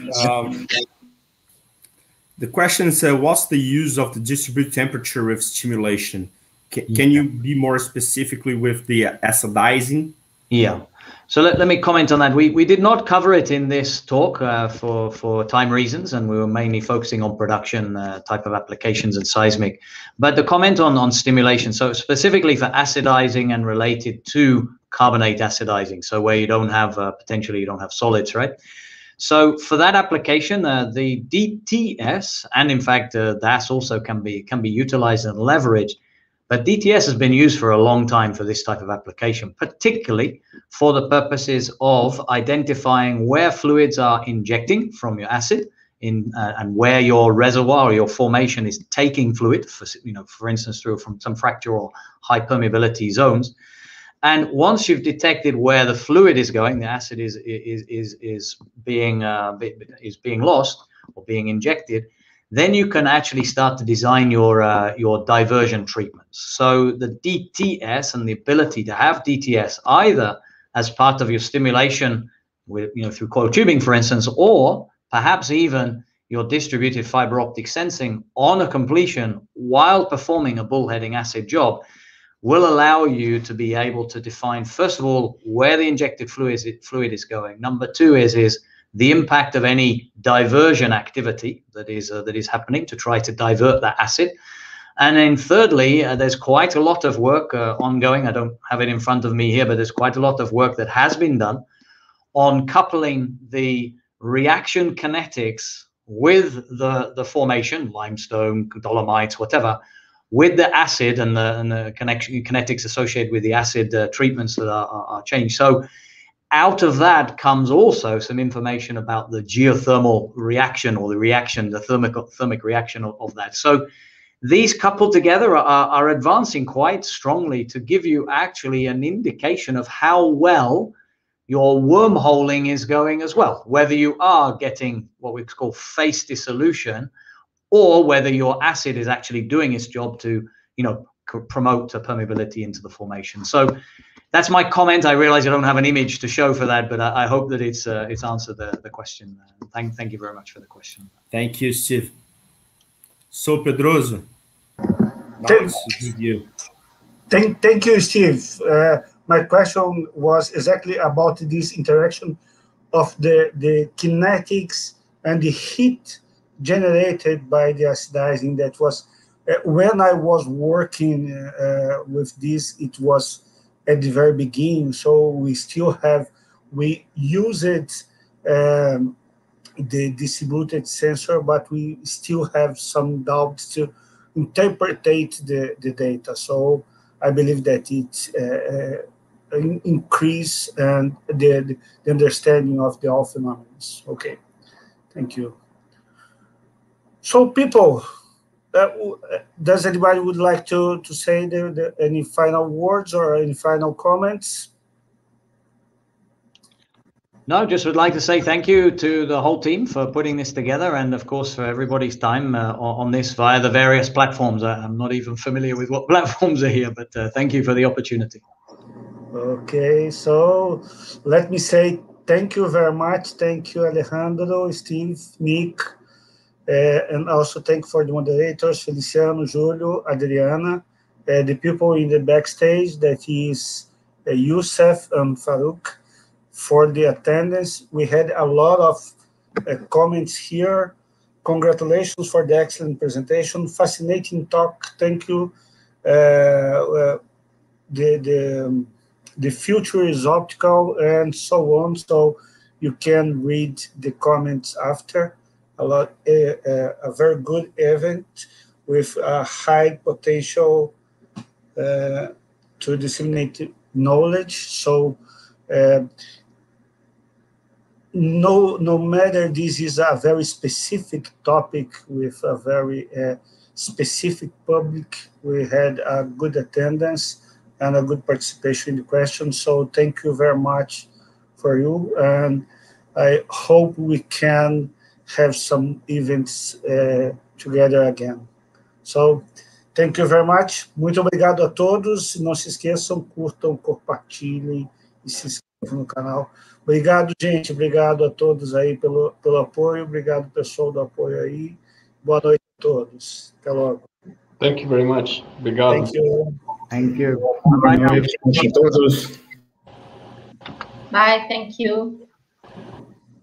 The question is, what's the use of the distributed temperature with stimulation? Can you be more specifically with the acidizing? Yeah. So let me comment on that. We did not cover it in this talk for time reasons, and we were mainly focusing on production type of applications and seismic. But the comment on stimulation, so specifically for acidizing and related to carbonate acidizing, so where you don't have, potentially you don't have solids, right? So for that application, the DTS, and in fact, DAS also can be utilized and leveraged. But DTS has been used for a long time for this type of application, particularly for the purposes of identifying where fluids are injecting from your acid and where your reservoir or your formation is taking fluid, for instance, from some fracture or high permeability zones. And once you've detected where the fluid is going, the acid is being lost or being injected, then you can actually start to design your diversion treatments. So the DTS and the ability to have DTS either as part of your stimulation with, through coil tubing, for instance, or perhaps even your distributed fiber optic sensing on a completion while performing a bullheading acid job will allow you to be able to define, first of all, where the injected fluid is going. Number two is the impact of any diversion activity that is happening to try to divert that acid. And then thirdly, there's quite a lot of work ongoing. I don't have it in front of me here, but there's quite a lot of work that has been done on coupling the reaction kinetics with the formation, limestone, dolomites, whatever, with the acid and the kinetics associated with the acid treatments that are changed. So out of that comes also some information about the geothermal reaction or the thermic reaction of that. So these coupled together are advancing quite strongly to give you actually an indication of how well your wormholing is going as well, whether you are getting what we call phase dissolution or whether your acid is actually doing its job to, promote permeability into the formation. So that's my comment. I realize I don't have an image to show for that, but I hope that it's answered the question. Thank you very much for the question. Thank you, Steve. So, Pedroso, thank you, Steve. My question was exactly about this interaction of the kinetics and the heat generated by the acidizing. That was when I was working with this, it was at the very beginning, so we used the distributed sensor, but we still have some doubts to interpret the data. So I believe that it increase and the understanding of the all phenomena. Okay, thank you. So people, does anybody would like to say any final words or any final comments? No, just would like to say thank you to the whole team for putting this together, and of course for everybody's time on this via the various platforms. I'm not even familiar with what platforms are here, but thank you for the opportunity. Okay, so let me say thank you very much. Thank you, Alejandro, Steve, Nick, and also thank for the moderators, Feliciano, Julio, Adriana, the people in the backstage, that is Youssef and Farouk, for the attendance. We had a lot of comments here. Congratulations for the excellent presentation. Fascinating talk. Thank you. The future is optical and so on. So you can read the comments after. A very good event with a high potential to disseminate knowledge. So no matter this is a very specific topic with a very specific public, we had a good attendance and a good participation in the questions. So thank you very much for you, and I hope we can have some events together again. So thank you very much. Muito obrigado a todos. Não se esqueçam, curtam, compartilhem e se inscrevam no canal. Obrigado, gente. Obrigado a todos aí pelo apoio. Obrigado, pessoal do apoio aí. Boa noite a todos. Até logo. Thank you very much. Obrigado. Thank you. Thank you. Boa noite a todos. Bye. Thank you.